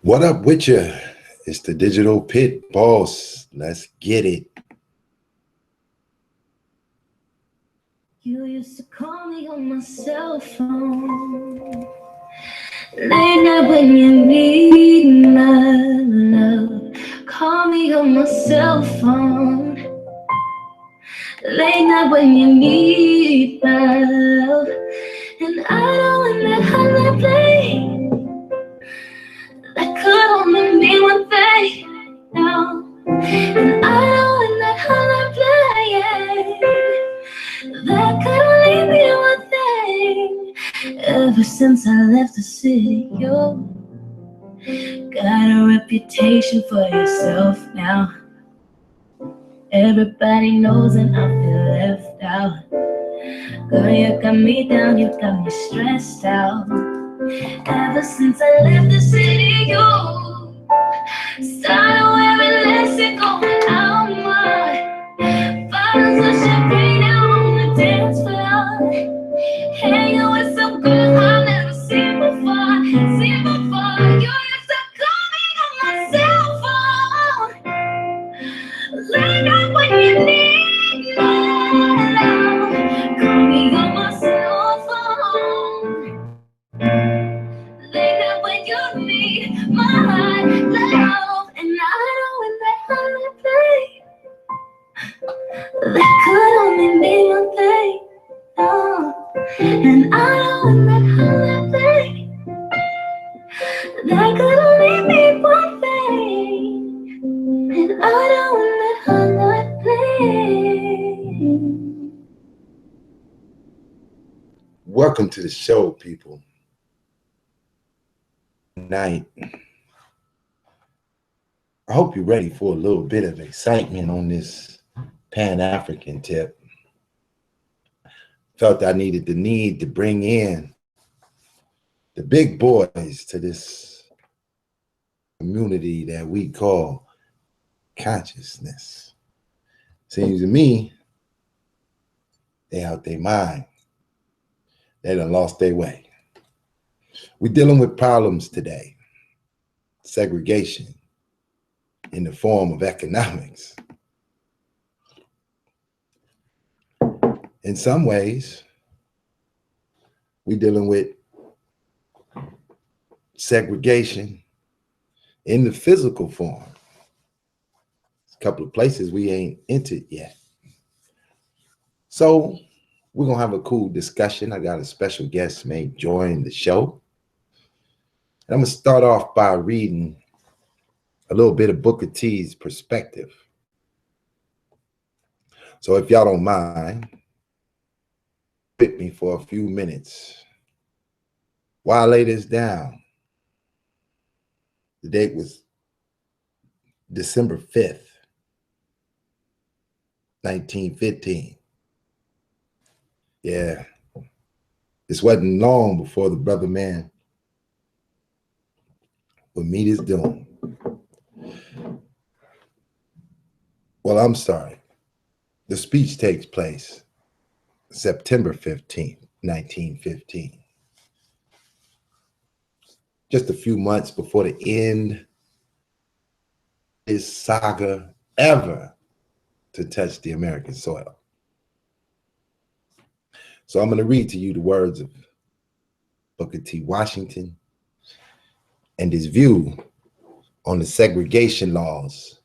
What up with you? It's the Digital Pit Boss. Let's get it. You used to call me on my cell phone late night when you need my love. Call me on my cell phone late night when you need my love. And I know when that hotline play, that could only mean one thing. No. And I know when that hotline play, that could only mean one thing. Ever since I left the city, you got a reputation for yourself now. Everybody knows and I feel left out. Girl, you got me down, you got me stressed out. Ever since I left the city, you started wearing less and going out more. Bottles of champagne out on the dance floor. Hanging with some girls I've never seen before. You used to call me on my cell phone late night when you need my love. Call me on my cell phone late night when you need my love. And I know when that hotline play, that could only mean one thing. Oh. And I know when that hotline play, that could only mean one thing. And I know when that hotline play. Welcome to the show, people. Night. I hope you're ready for a little bit of excitement on this Pan-African tip. Felt I needed the need to bring in the big boys to this community that we call consciousness. Seems to me they out their mind. They done lost their way. We're dealing with problems today. Segregation in the form of economics. In some ways, we're dealing with segregation in the physical form. A couple of places we ain't entered yet. So we're going to have a cool discussion. I got a special guest may join the show. And I'm going to start off by reading a little bit of Booker T's perspective. So if y'all don't mind, with me for a few minutes while I lay this down. The date was December 5th, 1915. Yeah, this wasn't long before the brother man would meet his doom. Well, I'm sorry. The speech takes place September 15th, 1915. Just a few months before the end of this saga ever to touch the American soil. So I'm going to read to you the words of Booker T. Washington and his view on the segregation laws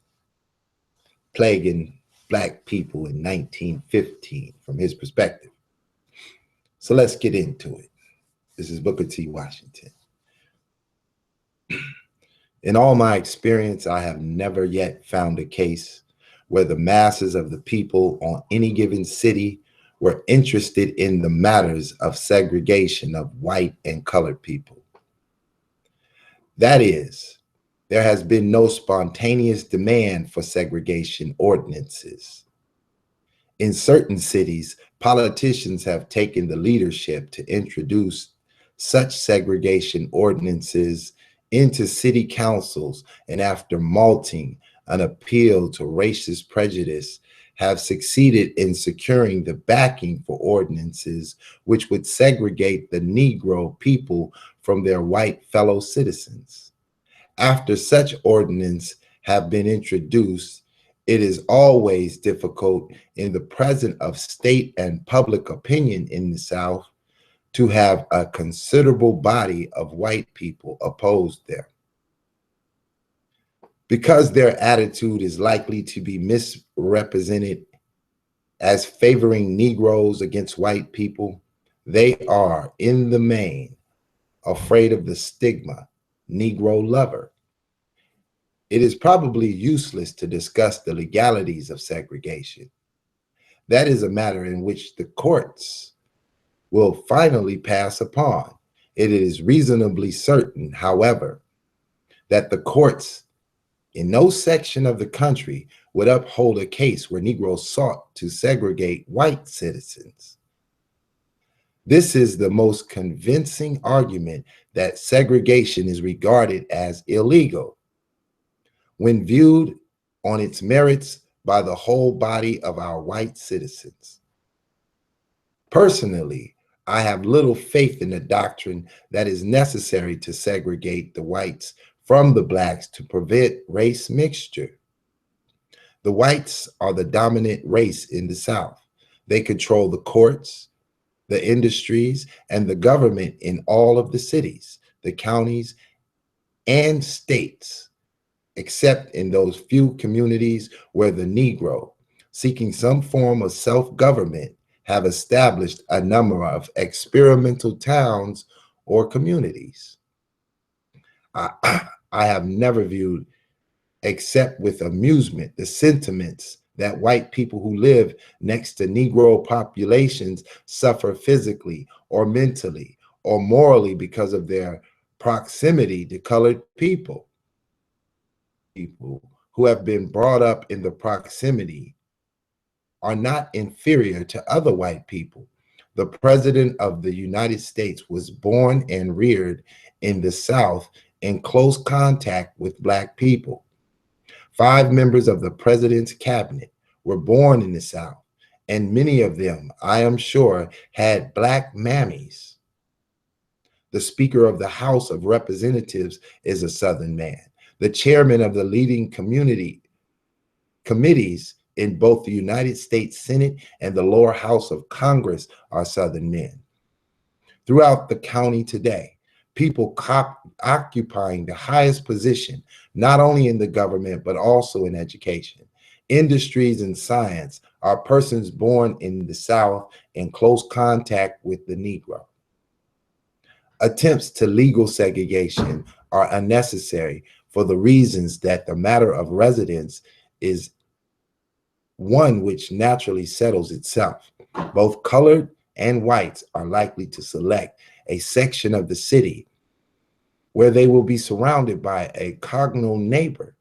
plaguing Black people in 1915 from his perspective. So let's get into it. This is Booker T. Washington. In all my experience, I have never yet found a case where the masses of the people on any given city were interested in the matters of segregation of white and colored people. That is, there has been no spontaneous demand for segregation ordinances. In certain cities, politicians have taken the leadership to introduce such segregation ordinances into city councils, and after malting an appeal to racist prejudice, have succeeded in securing the backing for ordinances which would segregate the Negro people from their white fellow citizens. After such ordinances have been introduced, it is always difficult in the presence of state and public opinion in the South to have a considerable body of white people oppose them. Because their attitude is likely to be misrepresented as favoring Negroes against white people, they are, in the main, afraid of the stigma, Negro lover. It is probably useless to discuss the legalities of segregation. That is a matter in which the courts will finally pass upon. It is reasonably certain, however, that the courts in no section of the country would uphold a case where Negroes sought to segregate white citizens. This is the most convincing argument that segregation is regarded as illegal when viewed on its merits by the whole body of our white citizens. Personally, I have little faith in the doctrine that is necessary to segregate the whites from the blacks to prevent race mixture. The whites are the dominant race in the South. They control the courts, the industries, and the government in all of the cities, the counties, and states, except in those few communities where the Negro, seeking some form of self-government, have established a number of experimental towns or communities. I have never viewed, except with amusement, the sentiments that white people who live next to Negro populations suffer physically or mentally or morally because of their proximity to colored people. People who have been brought up in the proximity are not inferior to other white people. The President of the United States was born and reared in the South in close contact with Black people. 5 members of the President's cabinet were born in the South, and many of them, I am sure, had Black mammies. The Speaker of the House of Representatives is a Southern man. The chairman of the leading committees in both the United States Senate and the lower house of Congress are Southern men. Throughout the county today, people occupying the highest position, not only in the government, but also in education, industries, and science, are persons born in the South in close contact with the Negro. Attempts to legal segregation are unnecessary for the reasons that the matter of residence is one which naturally settles itself. Both colored and whites are likely to select a section of the city where they will be surrounded by a congenial neighbor.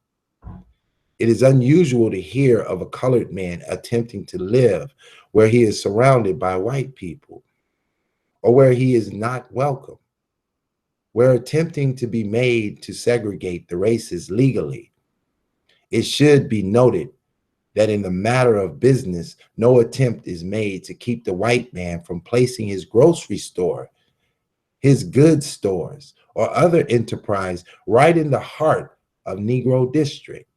It is unusual to hear of a colored man attempting to live where he is surrounded by white people or where he is not welcome. Where attempting to be made to segregate the races legally, it should be noted that in the matter of business, no attempt is made to keep the white man from placing his grocery store, his goods stores, or other enterprise right in the heart of Negro district.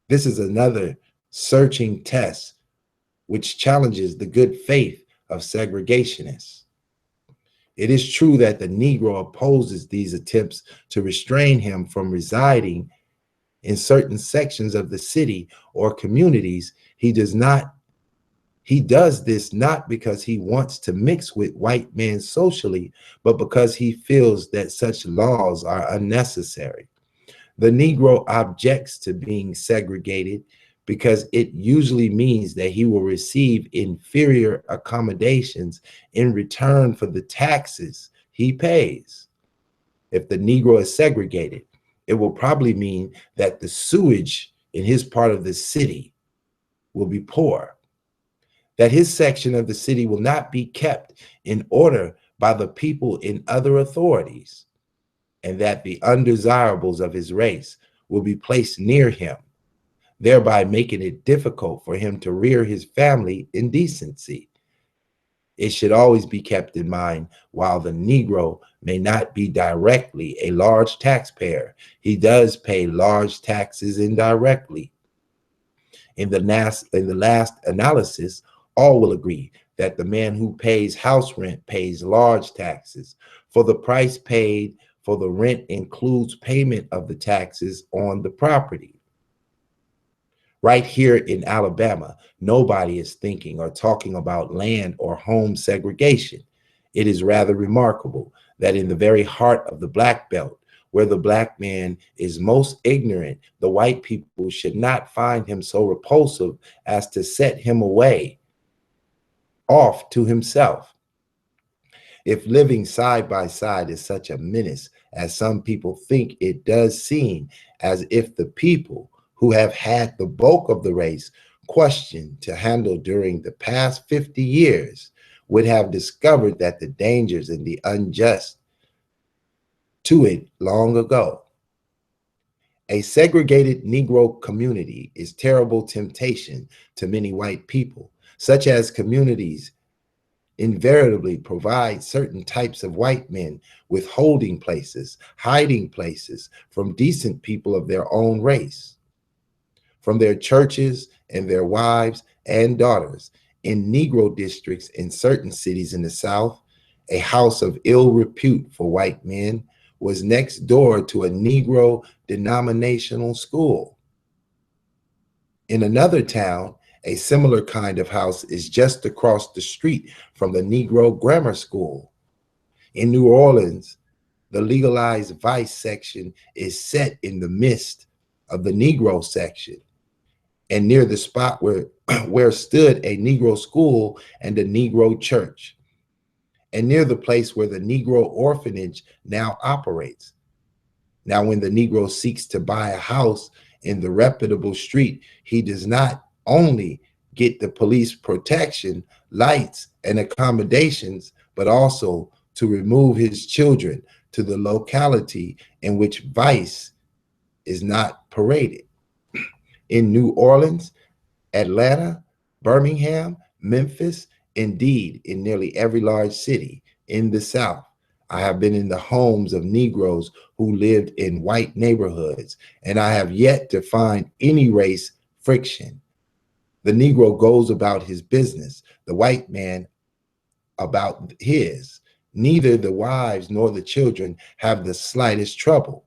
This is another searching test which challenges the good faith of segregationists. It is true that the Negro opposes these attempts to restrain him from residing in certain sections of the city or communities. He does this not because he wants to mix with white men socially, but because he feels that such laws are unnecessary. The Negro objects to being segregated because it usually means that he will receive inferior accommodations in return for the taxes he pays. If the Negro is segregated, it will probably mean that the sewage in his part of the city will be poor, that his section of the city will not be kept in order by the people in other authorities, and that the undesirables of his race will be placed near him, thereby making it difficult for him to rear his family in decency. It should always be kept in mind while the Negro may not be directly a large taxpayer, he does pay large taxes indirectly. In the last analysis, all will agree that the man who pays house rent pays large taxes, for the price paid for the rent includes payment of the taxes on the property. Right here in Alabama, nobody is thinking or talking about land or home segregation. It is rather remarkable that in the very heart of the Black Belt, where the Black man is most ignorant, the white people should not find him so repulsive as to set him away off to himself. If living side by side is such a menace as some people think, it does seem as if the people who have had the bulk of the race question to handle during the past 50 years would have discovered that the dangers and the unjust to it long ago. A segregated Negro community is terrible temptation to many white people, such as communities invariably provide certain types of white men with holding places, hiding places from decent people of their own race, from their churches and their wives and daughters. In Negro districts in certain cities in the South, a house of ill repute for white men was next door to a Negro denominational school. In another town, a similar kind of house is just across the street from the Negro grammar school. In New Orleans, the legalized vice section is set in the midst of the Negro section and near the spot where, where stood a Negro school and a Negro church, and near the place where the Negro orphanage now operates. Now, when the Negro seeks to buy a house in the reputable street, he does not only get the police protection, lights, and accommodations, but also to remove his children to the locality in which vice is not paraded. In New Orleans, Atlanta, Birmingham, Memphis, indeed, in nearly every large city in the South, I have been in the homes of Negroes who lived in white neighborhoods, and I have yet to find any race friction. The Negro goes about his business, the white man about his. Neither the wives nor the children have the slightest trouble.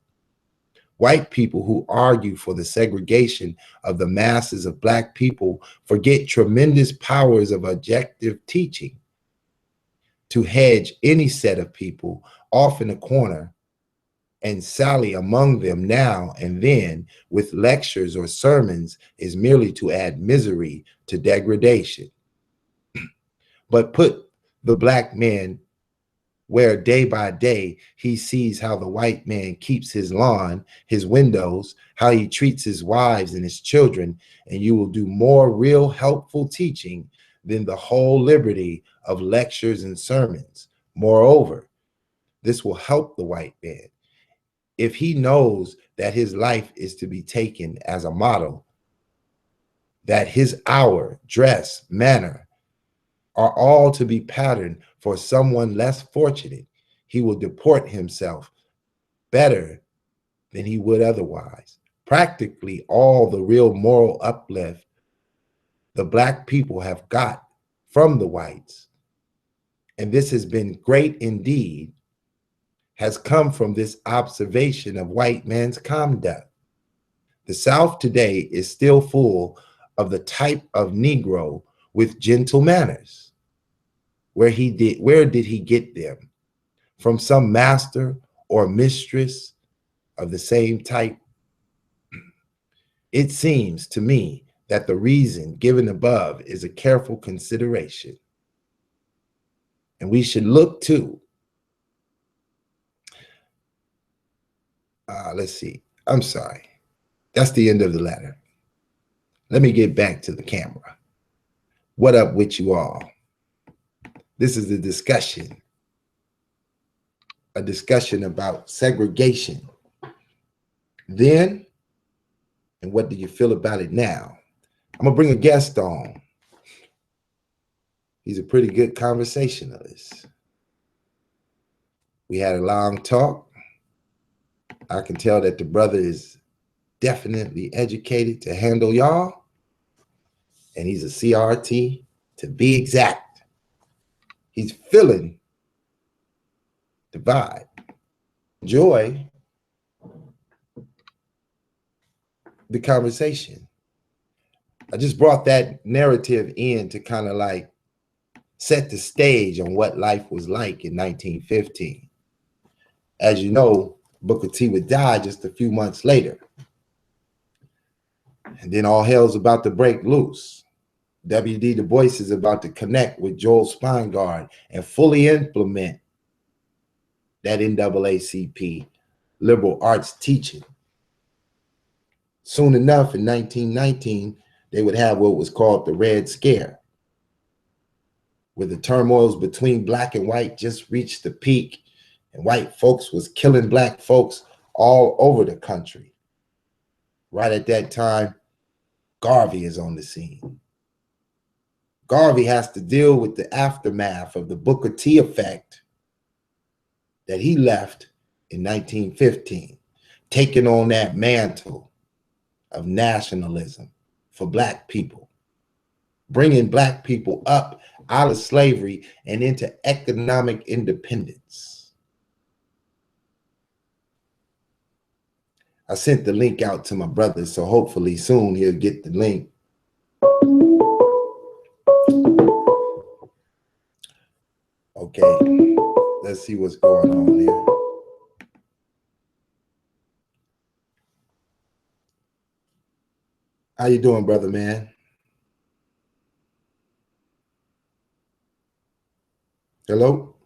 White people who argue for the segregation of the masses of Black people forget tremendous powers of objective teaching to hedge any set of people off in a corner and sally among them now and then with lectures or sermons is merely to add misery to degradation. But put the Black man where day by day he sees how the white man keeps his lawn, his windows, how he treats his wives and his children, and you will do more real helpful teaching than the whole liberty of lectures and sermons. Moreover, this will help the white man. If he knows that his life is to be taken as a model, that his hour, dress, manner, are all to be patterned for someone less fortunate, he will deport himself better than he would otherwise. Practically all the real moral uplift the Black people have got from the whites, and this has been great indeed, has come from this observation of white man's conduct. The South today is still full of the type of Negro with gentle manners. Where did he get them? From some master or mistress of the same type? It seems to me that the reason given above is a careful consideration. And we should look to, let's see, I'm sorry. That's the end of the letter. Let me get back to the camera. What up with you all? This is a discussion about segregation then, and what do you feel about it now? I'm gonna bring a guest on. He's a pretty good conversationalist. We had a long talk. I can tell that the brother is definitely educated to handle y'all, and he's a CRT to be exact. He's feeling the vibe. Enjoy the conversation. I just brought that narrative in to kind of like set the stage on what life was like in 1915. As you know, Booker T would die just a few months later. And then all hell's about to break loose. W.D. Du Bois is about to connect with Joel Spingard and fully implement that NAACP liberal arts teaching. Soon enough, in 1919, they would have what was called the Red Scare, where the turmoils between black and white just reached the peak, and white folks was killing black folks all over the country. Right at that time, Garvey is on the scene. Garvey has to deal with the aftermath of the Booker T effect that he left in 1915, taking on that mantle of nationalism for black people, bringing black people up out of slavery and into economic independence. I sent the link out to my brother, so hopefully soon he'll get the link. Okay, let's see what's going on here. How you doing, brother, man? Hello?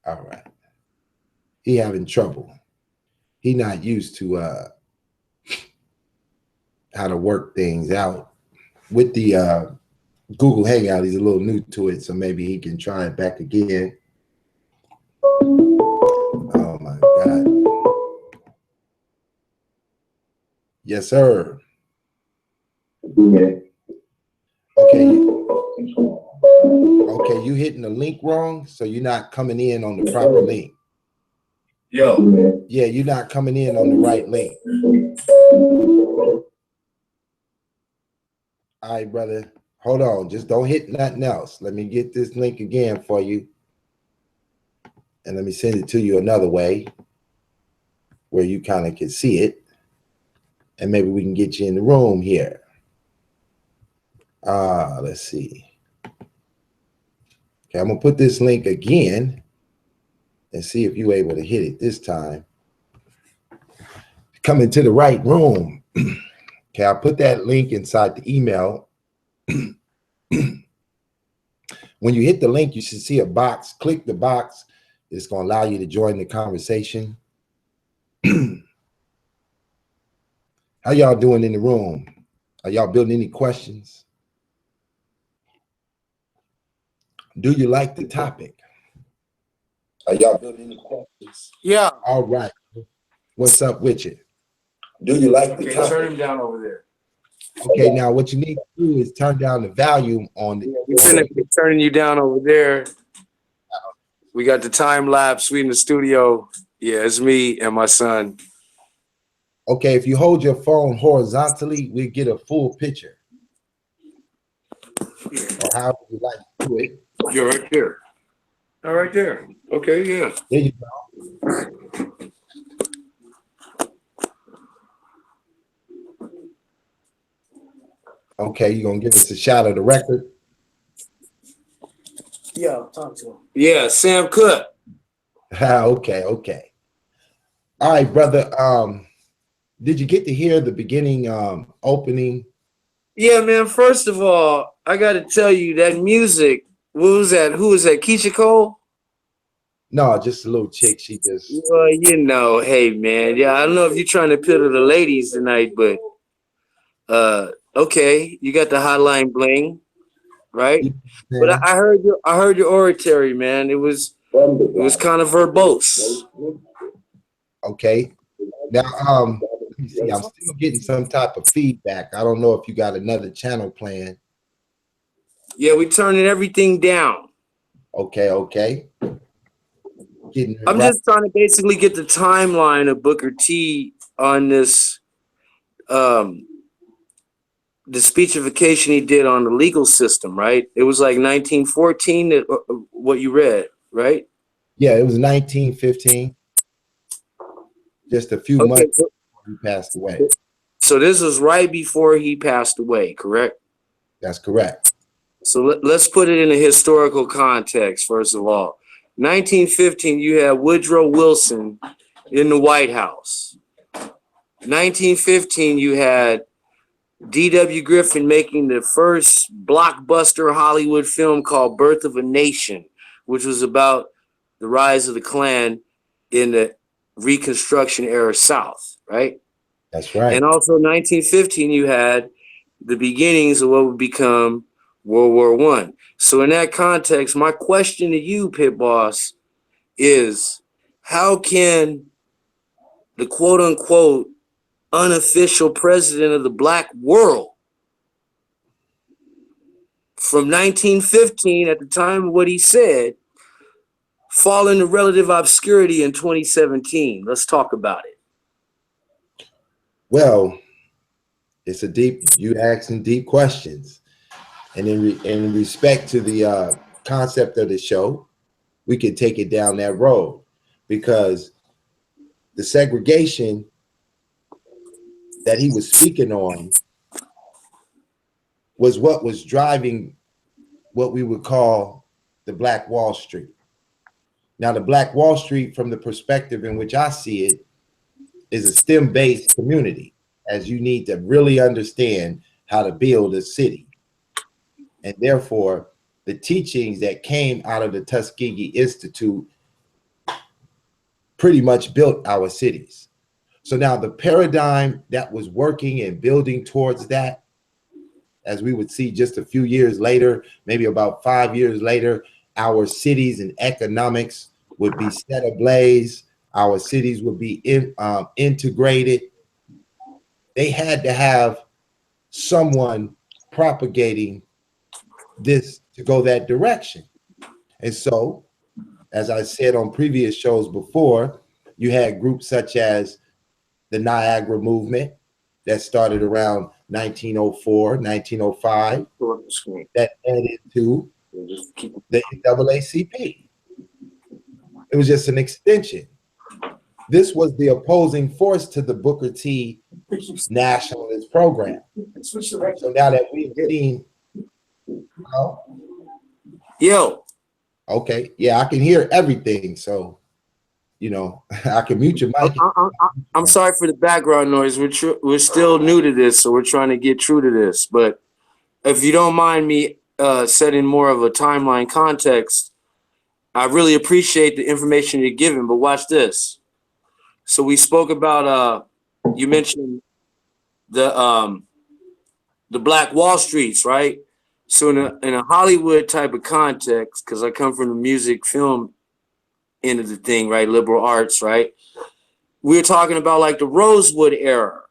All right. He having trouble. He not used to how to work things out. With the Google Hangout, he's a little new to it, so maybe he can try it back again. Oh my God. Yes, sir. Okay. Okay, you hitting the link wrong, so you're not coming in on the proper link. Yo. Yeah, you're not coming in on the right link. All right, brother. Hold on. Just don't hit nothing else. Let me get this link again for you. And let me send it to you another way where you kind of can see it. And maybe we can get you in the room here. Let's see. Okay, I'm going to put this link again and see if you're able to hit it this time. Come into the right room. Okay, I'll put that link inside the email. When you hit the link, you should see a box. Click the box. It's going to allow you to join the conversation. How y'all doing in the room? Are y'all building any questions? Do you like the topic? Are y'all building any questions? Yeah. All right. What's up with you? Do you like the topic? Turn him down over there. Okay, now what you need to do is turn down the volume on the. We're turning you down over there. We got the time lapse. We in the studio. Yeah, it's me and my son. Okay, if you hold your phone horizontally, we get a full picture. Or how would you like to do it? You're right there. All right there. Okay, yeah. There you go. Okay, you're gonna give us a shot of the record. Yeah, talk to him. Yeah, Sam Cook. Okay. All right, brother. Did you get to hear the beginning opening? Yeah, man. First of all, I got to tell you that music. What was that? Who was that? Keisha Cole? No, just a little chick. She just. Well, you know, hey, man. Yeah, I don't know if you're trying to piddle the ladies tonight, but okay, you got the hotline bling, right? Yeah. But I heard your oratory, man. It was kind of verbose. Okay. Now, let me see. I'm still getting some type of feedback. I don't know if you got another channel playing. Yeah, we turning everything down. Okay, okay. Getting it I'm right. just trying to basically get the timeline of Booker T on this um the speechification he did on the legal system, right? It was like 1914 that, what you read, right? Yeah, it was 1915, just a few Okay, months before he passed away. so this was right before he passed away, correct? That's correct. So let's put it in a historical context, first of all. 1915, you had Woodrow Wilson in the White House. 1915, you had D.W. Griffin making the first blockbuster Hollywood film called Birth of a Nation, which was about the rise of the Klan in the Reconstruction era South, right? That's right. And also 1915, you had the beginnings of what would become World War One. So in that context, my question to you, Pit Boss, is how can the quote unquote unofficial president of the black world from 1915 at the time of what he said fall into relative obscurity in 2017? Let's talk about it. Well, it's a deep, you asking deep questions. And in respect to the concept of the show, we could take it down that road because the segregation that he was speaking on was what was driving what we would call the Black Wall Street. Now, the Black Wall Street, from the perspective in which I see it, is a STEM-based community, as you need to really understand how to build a city. And therefore, the teachings that came out of the Tuskegee Institute pretty much built our cities. So now the paradigm that was working and building towards that, as we would see just a few years later, maybe about 5 years later, our cities and economics would be set ablaze. Our cities would be integrated. They had to have someone propagating this to go that direction. And so, as I said on previous shows before, you had groups such as the Niagara movement that started around 1904, 1905, that led into the NAACP. It was just an extension. This was the opposing force to the Booker T nationalist program. So now that we've seen, oh, Yo, okay, yeah, I can hear everything. So, I can mute your mic. I'm sorry for the background noise. We're still new to this, so we're trying to get true to this. But if you don't mind me setting more of a timeline context, I really appreciate the information you're giving. But watch this. So we spoke about you mentioned the Black Wall Streets, right? So in a Hollywood type of context, because I come from the music film end of the thing, right? Liberal arts, right? We're talking about like the Rosewood era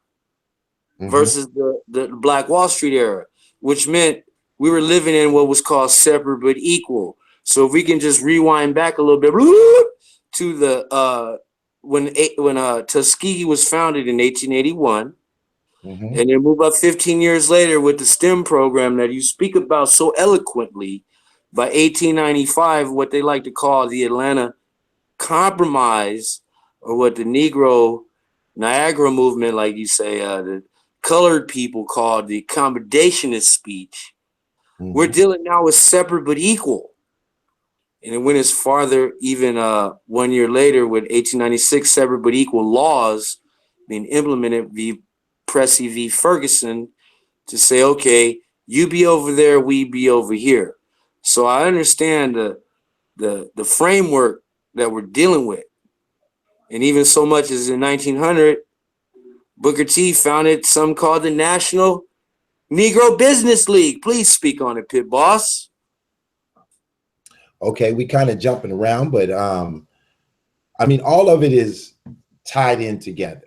versus the Black Wall Street era, which meant we were living in what was called separate but equal. So if we can just rewind back a little bit to the when Tuskegee was founded in 1881, and then move up 15 years later with the STEM program that you speak about so eloquently. By 1895, what they like to call the Atlanta Compromise, or what the Negro Niagara movement, like you say, the colored people called the accommodationist speech. We're dealing now with separate but equal. And it went as farther, even 1 year later, with 1896 separate but equal laws being implemented via Plessy v. Ferguson to say, okay, you be over there, we be over here. So I understand the framework that we're dealing with. And even so much as in 1900, Booker T founded something called the National Negro Business League. Please speak on it, Pit Boss. Okay, we kind of jumping around, but I mean, all of it is tied in together.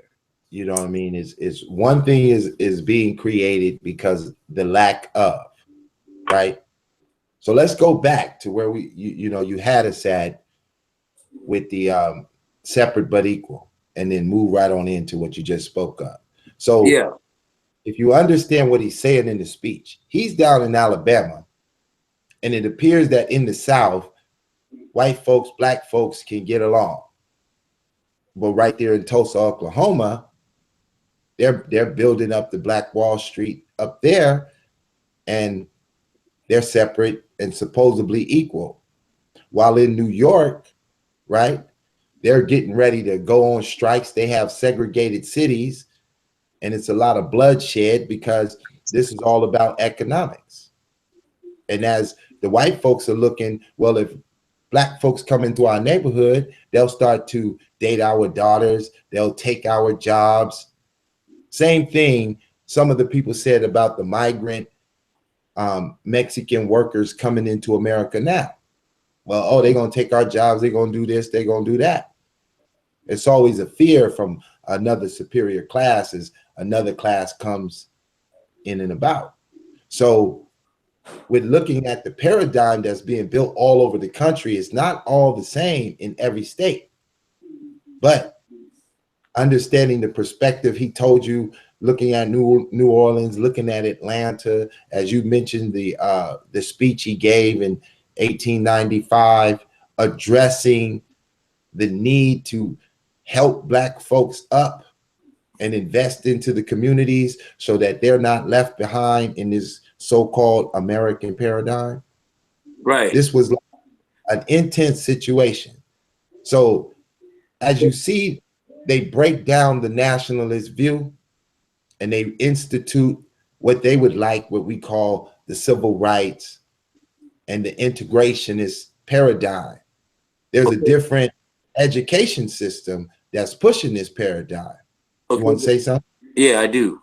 You know what I mean? Is one thing is being created because the lack of, right? So let's go back to where you had us at with the separate but equal, and then move right on into what you just spoke of. So Yeah, if you understand what he's saying in the speech, he's down in Alabama, and it appears that in the South, white folks, black folks can get along. But right there in Tulsa, Oklahoma, they're building up the Black Wall Street up there, and they're separate and supposedly equal. While in New York, right, they're getting ready to go on strikes. They have segregated cities, and it's a lot of bloodshed because this is all about economics. And as the white folks are looking, well, if black folks come into our neighborhood, they'll start to date our daughters, they'll take our jobs. Same thing some of the people said about the migrant Mexican workers coming into America now. Well, oh, they're going to take our jobs, they're going to do this, they're going to do that. It's always a fear from another superior class as another class comes in and about. So with looking at the paradigm that's being built all over the country, it's not all the same in every state. But understanding the perspective he told you, looking at New Orleans, looking at Atlanta, as you mentioned, the speech he gave in 1895, addressing the need to help black folks up and invest into the communities so that they're not left behind in this so-called American paradigm. right. This was like an intense situation. So as you see, they break down the nationalist view and they institute what they would like, what we call the civil rights and the integrationist paradigm. There's a Okay. different education system that's pushing this paradigm. You Okay. want to say something? Yeah, I do.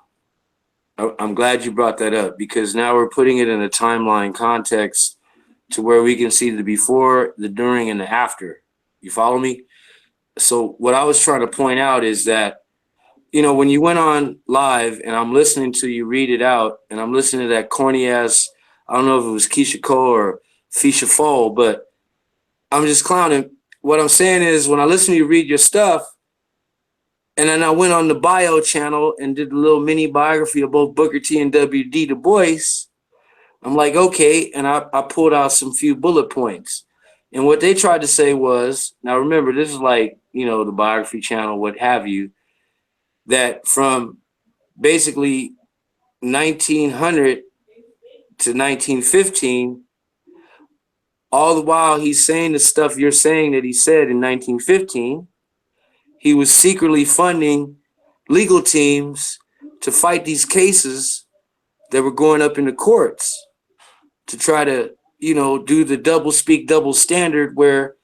I'm glad you brought that up because now we're putting it in a timeline context to where we can see the before, the during, and the after. You follow me? So what I was trying to point out is that, when you went on live and I'm listening to you read it out and I'm listening to that corny ass, I don't know if it was Keisha Cole or Fisha Fowl, but I'm just clowning. What I'm saying is when I listen to you read your stuff, and then I went on the bio channel and did a little mini biography of both Booker T and W.D. Du Bois. I'm like, okay. And I pulled out some few bullet points. And what they tried to say was, now remember, this is like, the biography channel, what have you, that from basically 1900 to 1915, all the while he's saying the stuff you're saying that he said in 1915, he was secretly funding legal teams to fight these cases that were going up in the courts to try to, do the double speak, double standard where,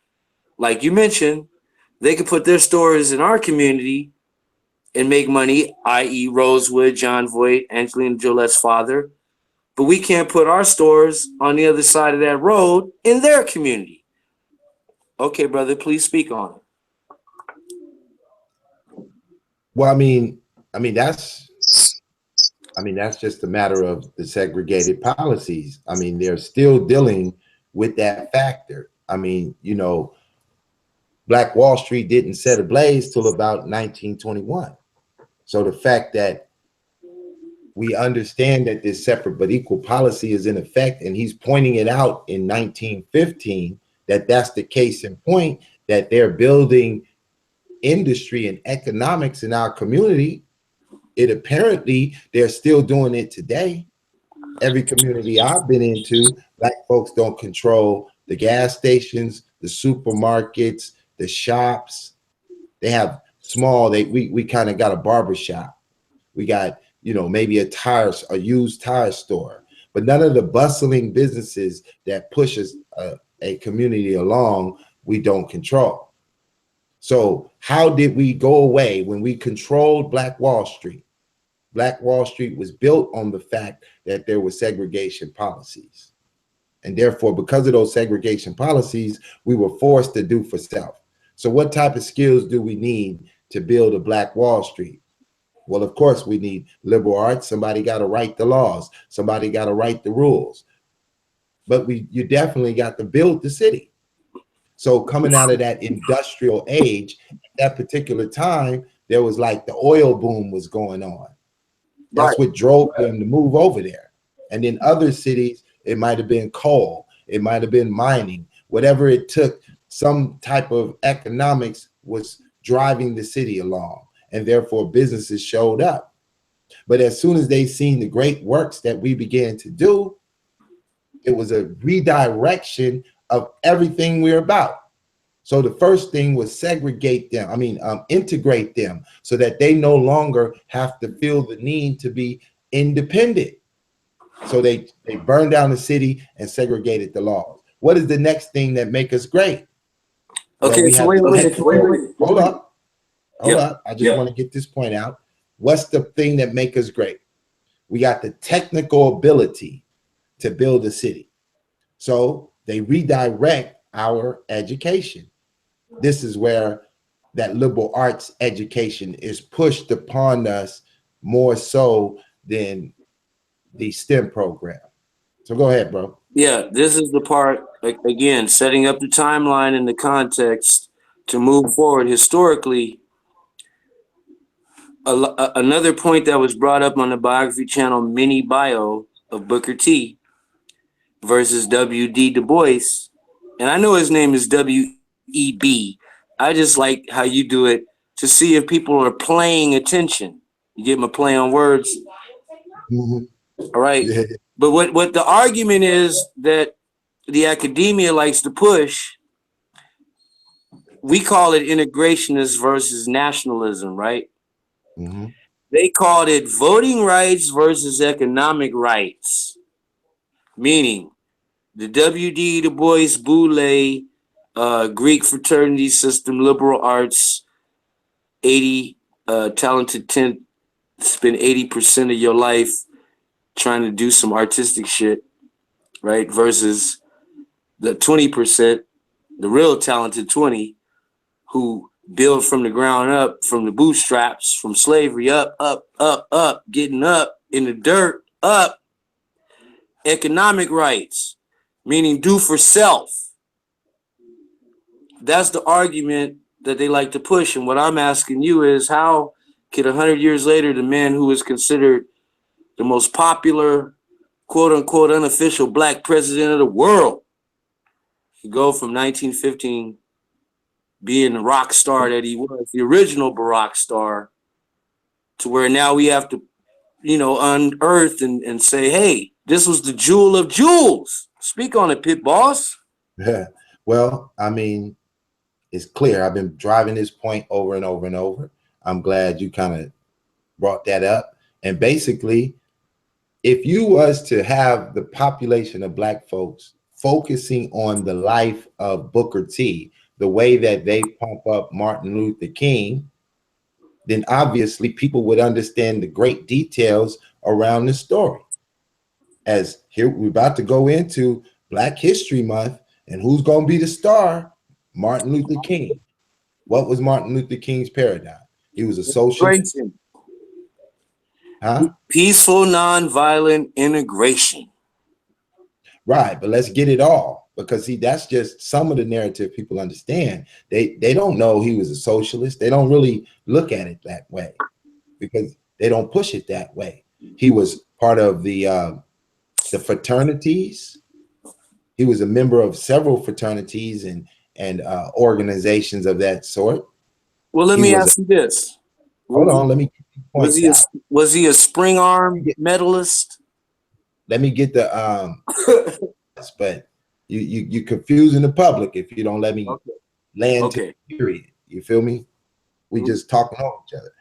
like you mentioned, they could put their stores in our community and make money, i.e. Rosewood, John Voight, Angelina Jolie's father, but we can't put our stores on the other side of that road in their community. Okay, brother, please speak on it. Well, that's just a matter of the segregated policies. I mean, they're still dealing with that factor. I mean, Black Wall Street didn't set ablaze till about 1921. So the fact that we understand that this separate but equal policy is in effect, and he's pointing it out in 1915, that that's the case in point, that they're building industry and economics in our community. It apparently they're still doing it today. Every community I've been into, black folks don't control the gas stations, the supermarkets, the shops. They have small, we kind of got a barber shop. We got, maybe a used tire store, but none of the bustling businesses that pushes a community along, we don't control. So how did we go away when we controlled Black Wall Street? Black Wall Street was built on the fact that there were segregation policies. And therefore, because of those segregation policies, we were forced to do for self. So what type of skills do we need to build a Black Wall Street? Well, of course, we need liberal arts. Somebody got to write the laws. Somebody got to write the rules. but you definitely got to build the city. So coming out of that industrial age, at that particular time, there was like the oil boom was going on. Right. That's what drove them to move over there. And in other cities, it might have been coal, it might have been mining, whatever it took, some type of economics was driving the city along. And therefore, businesses showed up. But as soon as they seen the great works that we began to do, it was a redirection of everything we're about. So the first thing was segregate them. I mean, integrate them so that they no longer have to feel the need to be independent. So they burned down the city and segregated the laws. What is the next thing that make us great? Well, Okay, we so have wait the a minute. hold up, hold Yep. up. I just want to get this point out. What's the thing that make us great? We got the technical ability to build a city. So they redirect our education. This is where that liberal arts education is pushed upon us more so than the STEM program. So go ahead, bro. Yeah, this is the part, like, again, setting up the timeline and the context to move forward historically. Another point that was brought up on the biography channel mini bio of Booker T versus W.D. Du Bois, and I know his name is W.E.B. I just like how you do it to see if people are paying attention. You get my play on words, Mhm. all right? Yeah. But what the argument is that the academia likes to push, we call it integrationist versus nationalism, right? Mhm. They called it voting rights versus economic rights, meaning the W.D. Du Bois Boule Greek fraternity system, liberal arts, 80 talented 10, spend 80% of your life trying to do some artistic shit, right? Versus the 20%, the real talented 20, who build from the ground up, from the bootstraps, from slavery up, getting up in the dirt, up, economic rights, meaning do for self. That's the argument that they like to push. And what I'm asking you is, how could 100 years later, the man who is considered the most popular, quote unquote, unofficial black president of the world, go from 1915 being the rock star that he was, the original Barack star, to where now we have to, unearth and say, hey, this was the jewel of jewels. Speak on it, Pit Boss. Yeah. Well, I mean, it's clear. I've been driving this point over and over and over. I'm glad you kind of brought that up. And basically, if you was to have the population of black folks focusing on the life of Booker T, the way that they pump up Martin Luther King, then obviously people would understand the great details around the story. As here we're about to go into Black History Month, and who's going to be the star? Martin Luther King. What was Martin Luther King's paradigm? He was a socialist, Integration. huh? Peaceful, nonviolent integration. Right, but let's get it all, because see, that's just some of the narrative people understand. They don't know he was a socialist. They don't really look at it that way because they don't push it that way. He was part of the fraternities. He was a member of several fraternities and organizations of that sort. Well, let He me was a, ask you this: hold was on, let me get these was points he a, out. was he a spring arm medalist? Let me get the but you confusing the public if you don't let me Okay. land to Okay. the period. You feel me? We Mhm. just talking over each other.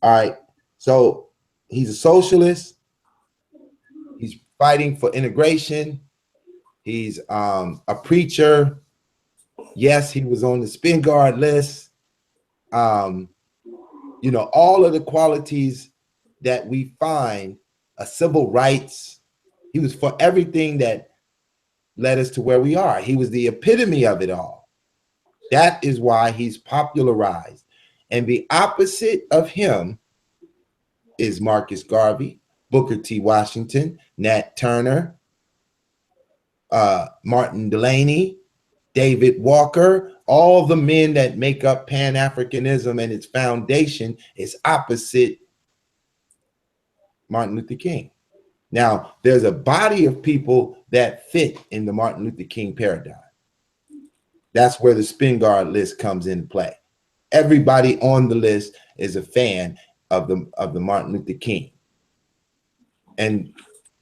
All right. So he's a socialist. He's fighting for integration. He's a preacher. Yes, he was on the spin guard list. Um, all of the qualities that we find a civil rights. He was for everything that led us to where we are. He was the epitome of it all. That is why he's popularized. And the opposite of him is Marcus Garvey, Booker T. Washington, Nat Turner, Martin Delaney, David Walker, all the men that make up Pan-Africanism and its foundation is opposite Martin Luther King. Now, there's a body of people that fit in the Martin Luther King paradigm. That's where the Spingarn list comes into play. Everybody on the list is a fan of the Martin Luther King. And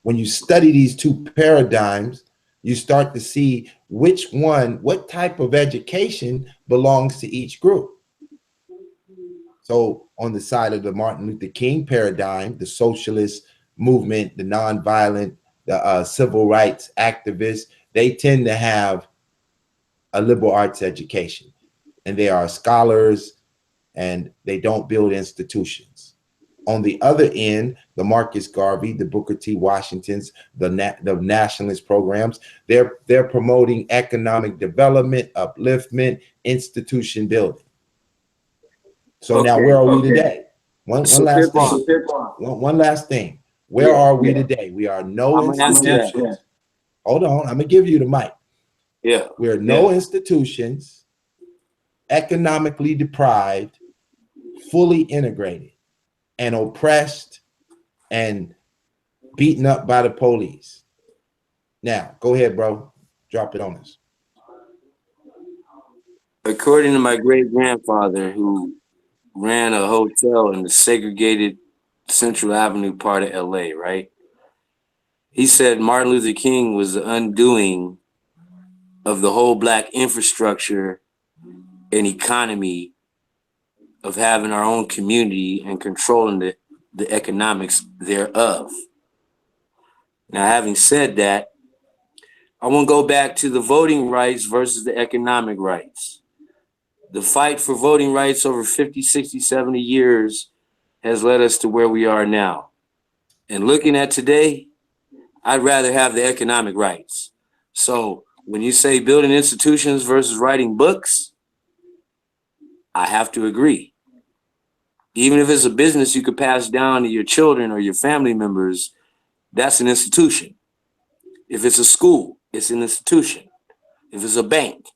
when you study these two paradigms, you start to see which one, what type of education belongs to each group. So on the side of the Martin Luther King paradigm, the socialist movement, the nonviolent, the civil rights activists, they tend to have a liberal arts education, and they are scholars, and they don't build institutions. On the other end, the Marcus Garvey, the Booker T. Washingtons, the nationalist programs, they're promoting economic development, upliftment, institution building. So now, where Okay. are we today? One So last thing. Pitbull, One last thing. Where yeah, are we today? We are no I'm gonna ask you that. institutions. Hold on, I'm gonna give you the mic. Yeah. We are no institutions, economically deprived, fully integrated, and oppressed and beaten up by the police. Now, go ahead, bro. Drop it on us. According to my great grandfather, who ran a hotel in the segregated Central Avenue part of LA, right? He said Martin Luther King was the undoing of the whole black infrastructure and economy of having our own community and controlling the economics thereof. Now, having said that, I want to go back to the voting rights versus the economic rights. The fight for voting rights over 50, 60, 70 years has led us to where we are now. And looking at today, I'd rather have the economic rights. So when you say building institutions versus writing books, I have to agree. Even if it's a business you could pass down to your children or your family members, that's an institution. If it's a school, it's an institution. If it's a bank,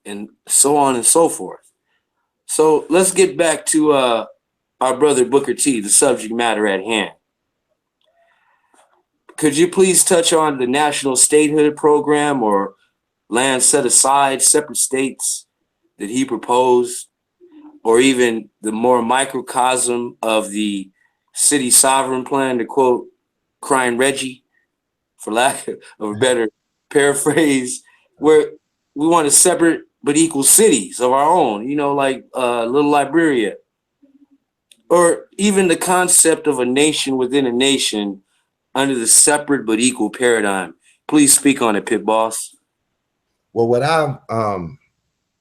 and so on and so forth. So let's get back to our brother Booker T, the subject matter at hand. Could you please touch on the national statehood program or land set aside, separate states that he proposed, or even the more microcosm of the city sovereign plan, to quote Crying Reggie, for lack of a better paraphrase, where we want a separate but equal cities of our own, like Little Liberia, or even the concept of a nation within a nation under the separate but equal paradigm. Please speak on it, Pit Boss. Well, what I've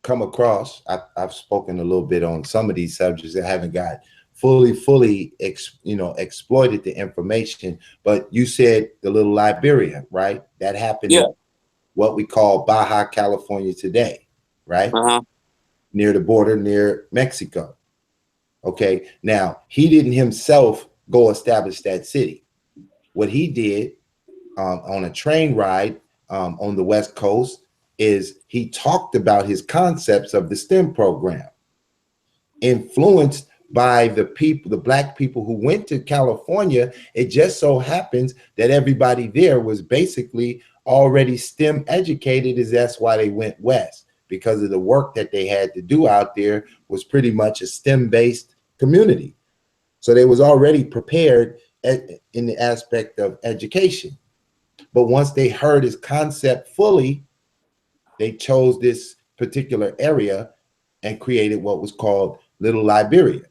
come across, I've spoken a little bit on some of these subjects that haven't got fully exploited the information. But you said the Little Liberia, right? That happened Yeah. in what we call Baja California today, right? Uh-huh. Near the border, near Mexico. Okay. Now, he didn't himself go establish that city. What he did on a train ride on the West Coast is he talked about his concepts of the STEM program, influenced by the people, the black people who went to California. It just so happens that everybody there was basically already STEM educated, as that's why they went west, because of the work that they had to do out there was pretty much a STEM based community. So they was already prepared in the aspect of education. But once they heard his concept fully, they chose this particular area and created what was called Little Liberia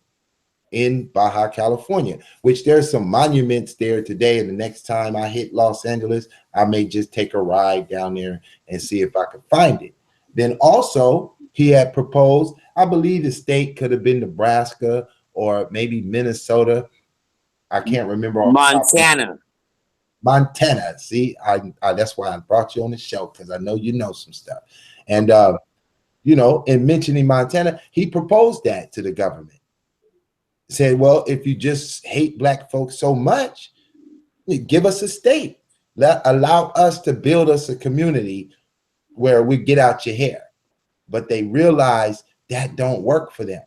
in Baja California, which there's some monuments there today. And the next time I hit Los Angeles, I may just take a ride down there and see if I can find it. Then also he had proposed, I believe the state could have been Nebraska or maybe Minnesota. I can't remember off the top of Montana. Montana. See, I that's why I brought you on the show, because I know you know some stuff. And in mentioning Montana, he proposed that to the government. Said, well, if you just hate black folks so much, give us a state. Allow us to build us a community where we get out your hair. But they realize that don't work for them.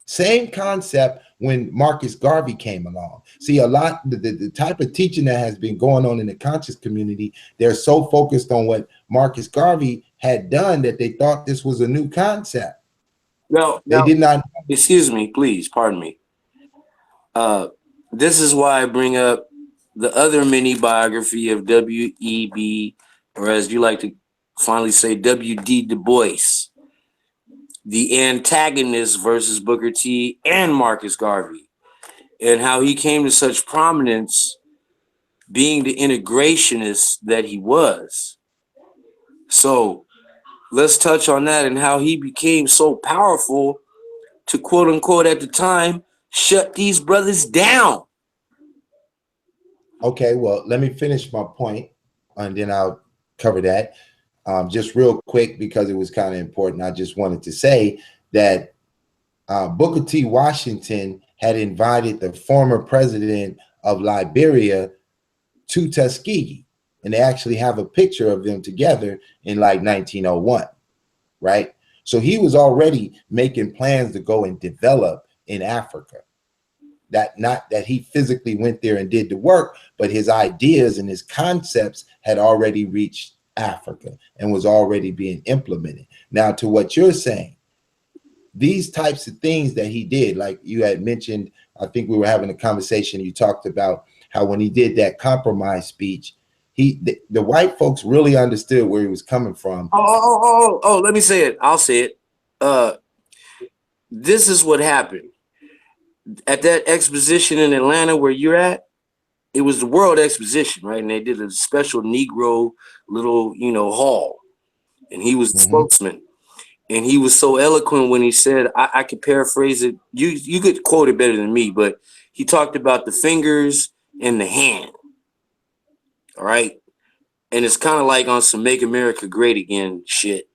Same concept when Marcus Garvey came along. See, a lot the type of teaching that has been going on in the conscious community, they're so focused on what Marcus Garvey had done that they thought this was a new concept. Now, They now, did not. excuse me, please, pardon me. Uh, this is why I bring up the other mini biography of W.E.B., or as you like to finally say, W.D. Du Bois, the antagonist versus Booker T and Marcus Garvey, and how he came to such prominence being the integrationist that he was. So let's touch on that and how he became so powerful to quote unquote at the time shut these brothers down. Okay, well, let me finish my point, and then I'll cover that. Just real quick because it was kind of important. I just wanted to say that Booker T. Washington had invited the former president of Liberia to Tuskegee, and they actually have a picture of them together in like 1901, right? So he was already making plans to go and develop in Africa. That not that he physically went there and did the work, but his ideas and his concepts had already reached Africa and was already being implemented. Now, to what you're saying, these types of things that he did, like you had mentioned, I think we were having a conversation. You talked about how when he did that compromise speech, the white folks really understood where he was coming from. Let me say it. I'll say it. Uh, this is what happened at that exposition in Atlanta where you're at. It was the World Exposition, right? And they did a special Negro little, hall, and he was the Mhm. spokesman. And he was so eloquent when he said, I could paraphrase it. You could quote it better than me, but he talked about the fingers and the hand. All right. And it's kind of like on some Make America Great Again shit,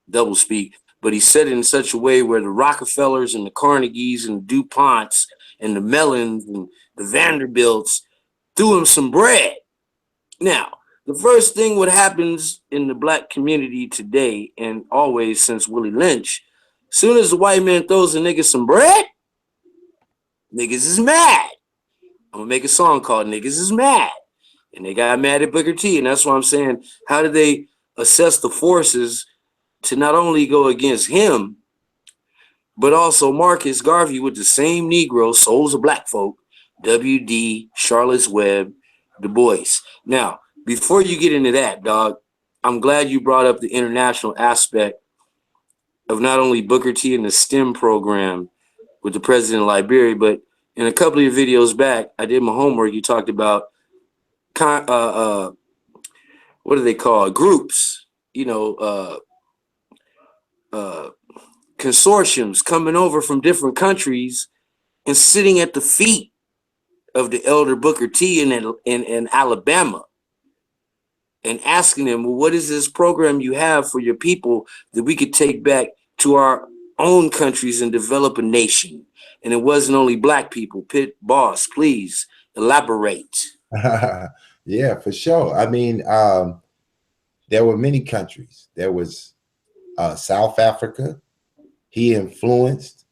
double speak. But he said it in such a way where the Rockefellers and the Carnegies and the DuPonts and the Mellons and the Vanderbilts threw him some bread. Now, the first thing what happens in the black community today and always since Willie Lynch, soon as the white man throws a nigga some bread, niggas is mad. I'm gonna make a song called Niggas is Mad. And they got mad at Booker T. And that's why I'm saying, how did they assess the forces to not only go against him, but also Marcus Garvey with the same Negro, souls of black folk, W.D., Charlotte's Web, Du Bois. Now, before you get into that, dog, I'm glad you brought up the international aspect of not only Booker T and the STEM program with the president of Liberia, but in a couple of videos back, I did my homework. You talked about what do they call it? Groups, uh, consortiums coming over from different countries and sitting at the feet of the elder Booker T in Alabama and asking them, well, what is this program you have for your people that we could take back to our own countries and develop a nation? And it wasn't only black people. Pitt Boss, please elaborate. Yeah, for sure. I mean, there were many countries. There was South Africa. He influenced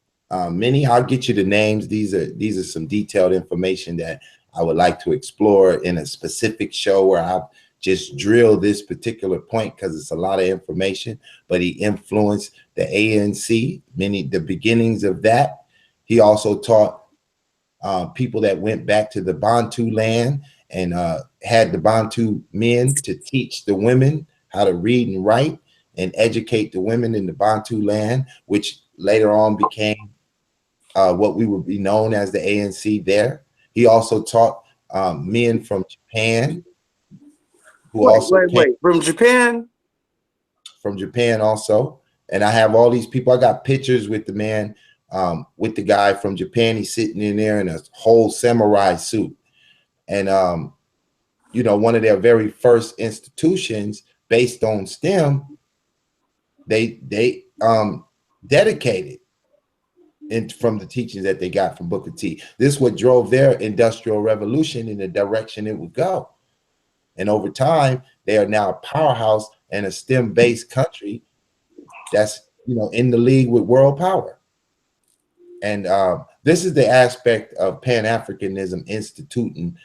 many. I'll get you the names. These are some detailed information that I would like to explore in a specific show where I just drill this particular point because it's a lot of information. But he influenced the ANC, the beginnings of that. He also taught people that went back to the Bantu land and had the Bantu men to teach the women how to read and write and educate the women in the Bantu land, which later on became what we would be known as the ANC there. He also taught men from Japan who also came Wait. From Japan? from Japan also. And I have all these people. I got pictures with the man, with the guy from Japan. He's sitting in there in a whole samurai suit. And one of their very first institutions based on STEM, they dedicated and from the teachings that they got from Booker T. This is what drove their industrial revolution in the direction it would go. And over time, they are now a powerhouse and a STEM-based country that's, in the league with world power. And this is the aspect of Pan-Africanism instituting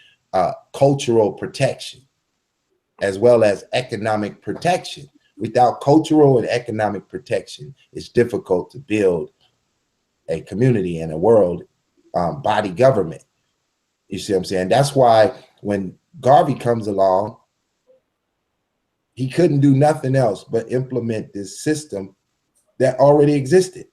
cultural protection as well as economic protection. Without cultural and economic protection, it's difficult to build a community and a world body government. You see what I'm saying? That's why when Garvey comes along, he couldn't do nothing else but implement this system that already existed.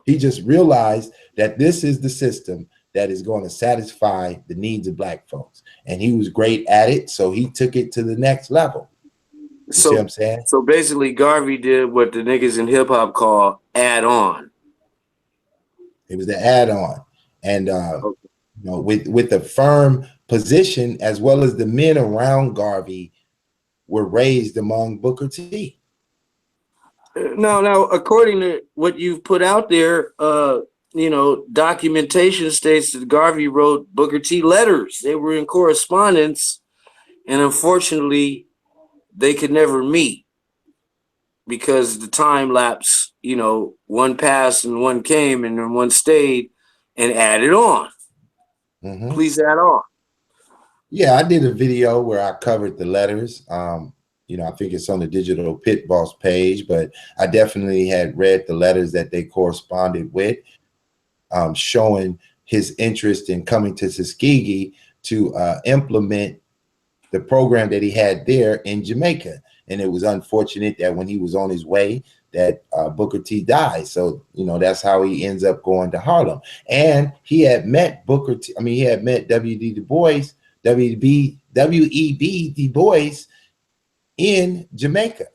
He just realized that this is the system that is going to satisfy the needs of Black folks. And he was great at it, so he took it to the next level. You see what So I'm saying? so basically, Garvey did what the niggas in hip hop call add on. It was the add-on. And Okay. with a firm position, as well as the men around Garvey were raised among Booker T. Now, according to what you've put out there, documentation states that Garvey wrote Booker T letters. They were in correspondence, and unfortunately, they could never meet because the time lapse. One passed and one came, and then one stayed and added on. Mm-hmm. Please add on. Yeah, I did a video where I covered the letters. I think it's on the Digital Pit Boss page, but I definitely had read the letters that they corresponded with, showing his interest in coming to Tuskegee to implement the program that he had there in Jamaica. And it was unfortunate that when he was on his way, that Booker T died. So, that's how he ends up going to Harlem. And he had met Booker T. I mean, he had met W.D. Du Bois, W.E.B. Du Bois in Jamaica.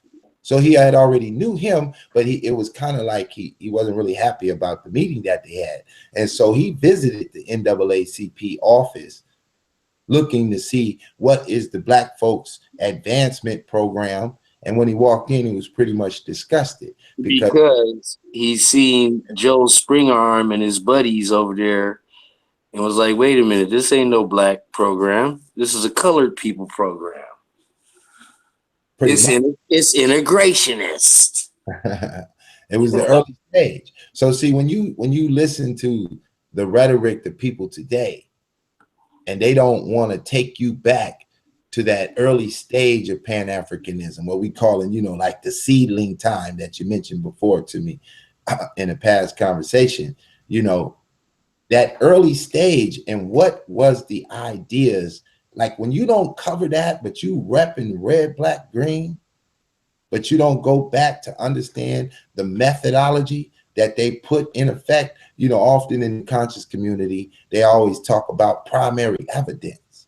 So he had already knew him, but it was kind of like he wasn't really happy about the meeting that they had. And so he visited the NAACP office looking to see what is the Black folks advancement program. And when he walked in, he was pretty much disgusted Because he seen Joe Springarm and his buddies over there and was like, wait a minute, this ain't no Black program. This is a colored people program. It's integrationist. It was the early stage. So see, when you listen to the rhetoric of people today, and they don't want to take you back to that early stage of Pan-Africanism, what we call it, like the seedling time that you mentioned before to me in a past conversation, that early stage and what was the ideas, like when you don't cover that, but you repping red, black, green, but you don't go back to understand the methodology that they put in effect. Often in the conscious community, they always talk about primary evidence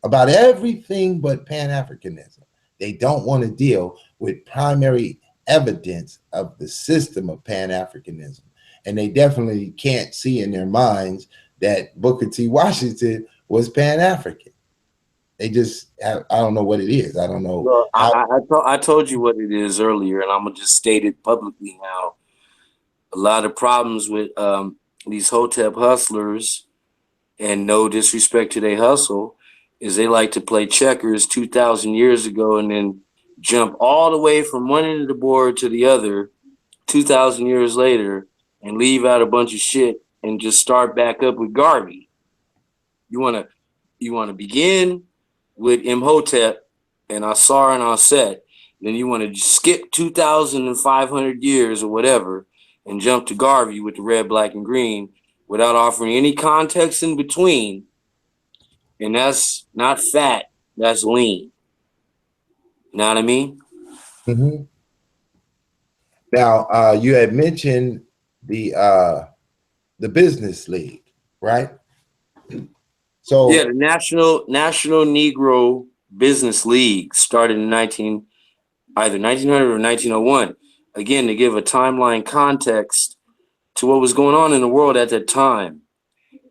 about everything but Pan-Africanism. They don't want to deal with primary evidence of the system of Pan-Africanism. And they definitely can't see in their minds that Booker T. Washington was Pan-African. They just I don't know what it is. I don't know. Well, I told you what it is earlier, and I'm going to just state it publicly now. A lot of problems with these Hotep hustlers, and no disrespect to their hustle, is they like to play checkers 2,000 years ago and then jump all the way from one end of the board to the other 2,000 years later and leave out a bunch of shit and just start back up with Garvey. You wanna begin with Imhotep and Asar and Aset, then you want to skip 2,500 years or whatever and jump to Garvey with the red, black, and green without offering any context in between. And that's not fat, that's lean. You know what I mean? Mm-hmm. Now, you had mentioned the business league, right? So yeah, the National Negro Business League started in either 1900 or 1901. Again, to give a timeline context to what was going on in the world at that time,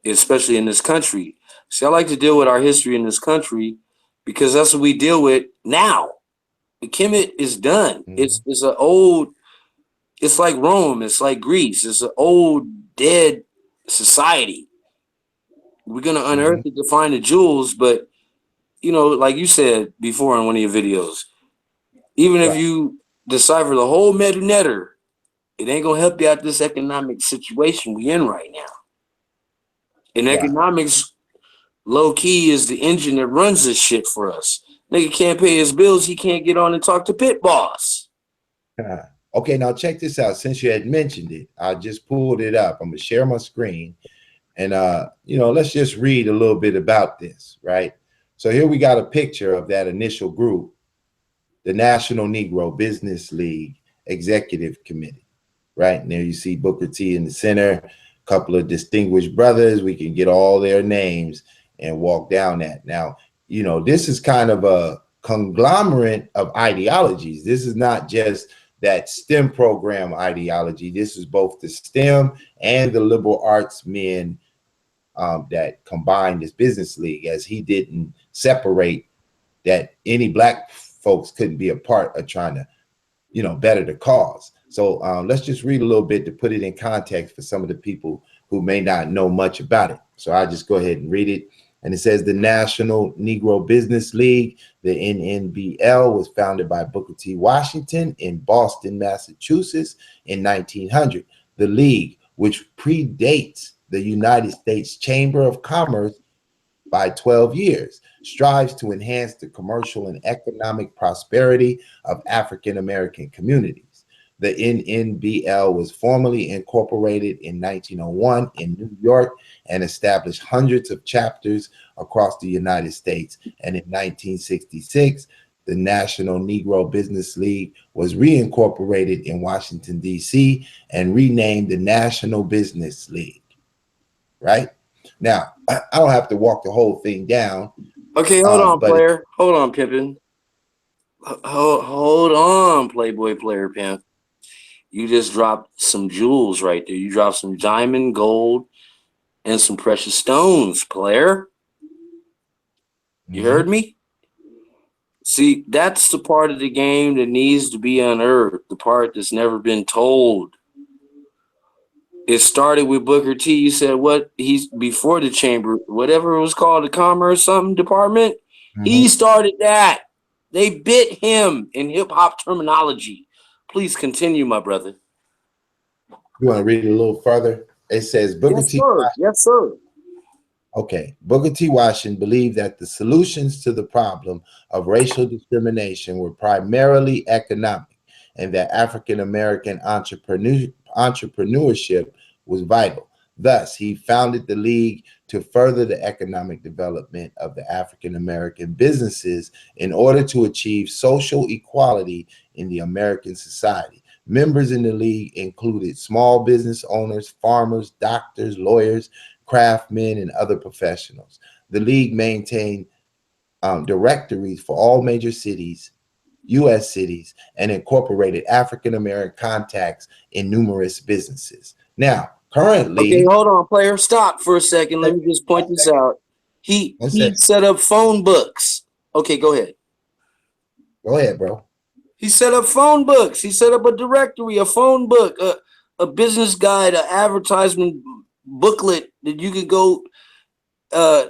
especially in this country. See, I like to deal with our history in this country because that's what we deal with now. The Kemet is done. mm-hmm. It's an old. It's like Rome. It's like Greece. It's an old dead society. We're gonna unearth it to find the jewels, but like you said before in one of your videos, even if Right. you decipher the whole meta netter, it ain't gonna help you out this economic situation we in right now. And Right. economics, low key, is the engine that runs this shit for us. Nigga can't pay his bills, he can't get on and talk to pit boss. Okay, now check this out. Since you had mentioned it, I just pulled it up. I'm gonna share my screen, and let's just read a little bit about this, right? So here we got a picture of that initial group, the National Negro Business League Executive Committee, right? And there you see Booker T in the center, a couple of distinguished brothers. We can get all their names and walk down that. Now, this is kind of a conglomerate of ideologies. This is not just that STEM program ideology. This is both the STEM and the liberal arts men that combined this business league, as he didn't separate that any black folks couldn't be a part of trying to, better the cause. So let's just read a little bit to put it in context for some of the people who may not know much about it. So I'll just go ahead and read it. And it says the National Negro Business League, the NNBL, was founded by Booker T. Washington in Boston, Massachusetts in 1900. The league, which predates the United States Chamber of Commerce by 12 years, strives to enhance the commercial and economic prosperity of African American communities. The NNBL was formally incorporated in 1901 in New York and established hundreds of chapters across the United States. And in 1966, the National Negro Business League was reincorporated in Washington, D.C., and renamed the National Business League, right? Now, I don't have to walk the whole thing down, Okay, hold on, but player. Hold on, pimpin'. Hold on, Playboy player pimp. You just dropped some jewels right there. You dropped some diamond, gold, and some precious stones, player. You heard Mhm. me? See, that's the part of the game that needs to be unearthed, the part that's never been told. It started with Booker T. You said what? He's before the chamber, whatever it was called, the commerce something department. He Mhm. started that. They bit him in hip hop terminology. Please continue, my brother. You want to read it a little further? It says Booker Yes, T. sir. Yes, sir. Okay. Booker T. Washington believed that the solutions to the problem of racial discrimination were primarily economic, and that African American entrepreneurship was vital. Thus, he founded the League to further the economic development of the African American businesses in order to achieve social equality in the American society. Members in the League included small business owners, farmers, doctors, lawyers, craftsmen, and other professionals. The League maintained directories for all major cities, U.S. cities, and incorporated African American contacts in numerous businesses. Now, Okay, currently, hold on, player. Stop for a second. Let me just one point this second, out. He one he second. set up phone books. Okay, go ahead. Go ahead, bro. He set up phone books. He set up a directory, a phone book, a business guide, an advertisement booklet that you could go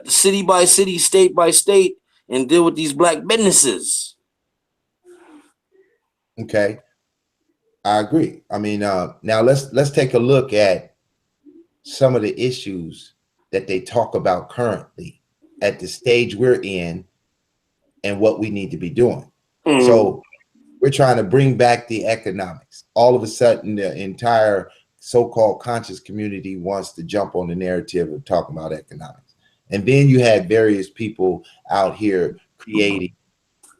city by city, state by state, and deal with these black businesses. Okay, I agree. I mean, now let's take a look at some of the issues that they talk about currently at the stage we're in and what we need to be doing. Mm. So we're trying to bring back the economics. All of a sudden, the entire so-called conscious community wants to jump on the narrative of talking about economics. And then you had various people out here creating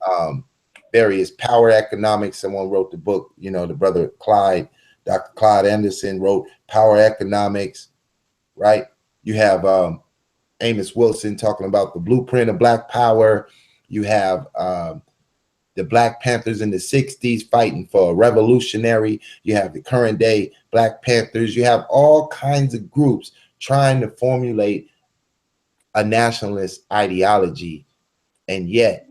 um, various power economics. Someone wrote the book, the brother Clyde, Dr. Clyde Anderson wrote Power Economics, right? You have Amos Wilson talking about the blueprint of Black Power. You have the Black Panthers in the 60s fighting for a revolutionary. You have the current day Black Panthers. You have all kinds of groups trying to formulate a nationalist ideology. And yet,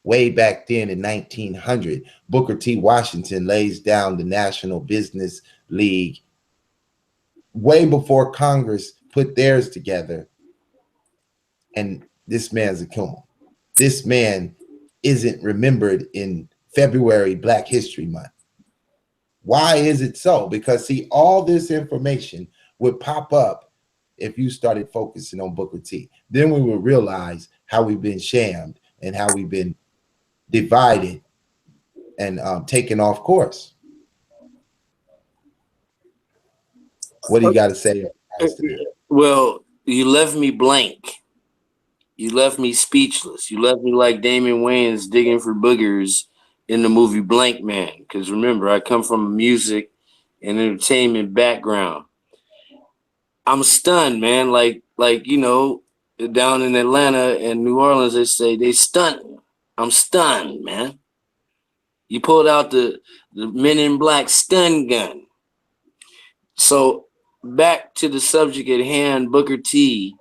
way back then in 1900, Booker T. Washington lays down the National Business League way before Congress put theirs together. And this man's a coon. this man isn't remembered in February Black History Month? Why is it so? Because see, all this information would pop up if you started focusing on Booker T. Then we would realize how we've been shammed and how we've been divided and taken off course. What do you got to say in regards to that? Well, you left me blank. You left me speechless. You left me like Damon Wayans digging for boogers in the movie Blank Man. Because remember, I come from a music and entertainment background. I'm stunned, man. Like down in Atlanta and New Orleans, they say they stunned. I'm stunned, man. You pulled out the Men in Black stun gun. So back to the subject at hand, Booker T,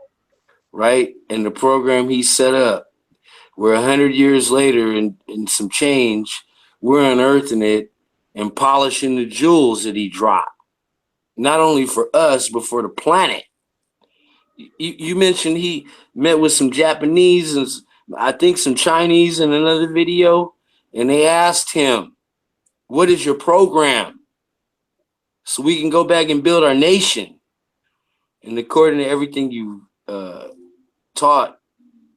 right, and the program he set up. Where 100 years later, and some change, we're unearthing it and polishing the jewels that he dropped. Not only for us, but for the planet. You mentioned he met with some Japanese and I think some Chinese in another video, and they asked him, "What is your program?" So we can go back and build our nation. And according to everything you taught,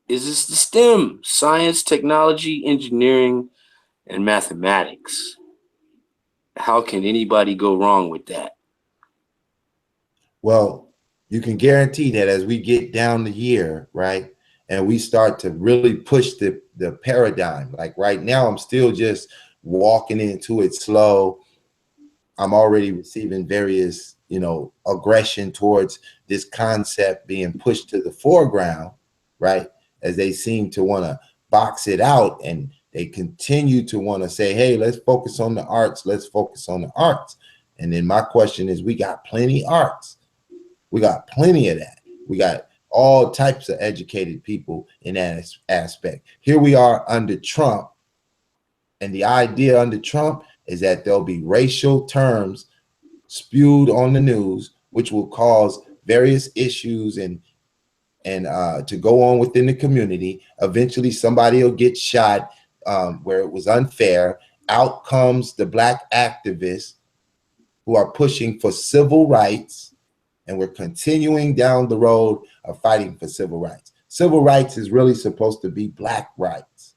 is this the STEM: science, technology, engineering, and mathematics? How can anybody go wrong with that? Well, you can guarantee that as we get down the year, right, and we start to really push the paradigm, like right now, I'm still just walking into it slow. I'm already receiving various, aggression towards this concept being pushed to the foreground, right? As they seem to want to box it out and they continue to want to say, hey, let's focus on the arts, let's focus on the arts. And then my question is, we got plenty arts. We got plenty of that. We got all types of educated people in that aspect. Here we are under Trump, and the idea under Trump is that there'll be racial terms spewed on the news, which will cause various issues and to go on within the community. Eventually, somebody will get shot where it was unfair. Out comes the Black activists who are pushing for civil rights, and we're continuing down the road of fighting for civil rights. Civil rights is really supposed to be Black rights.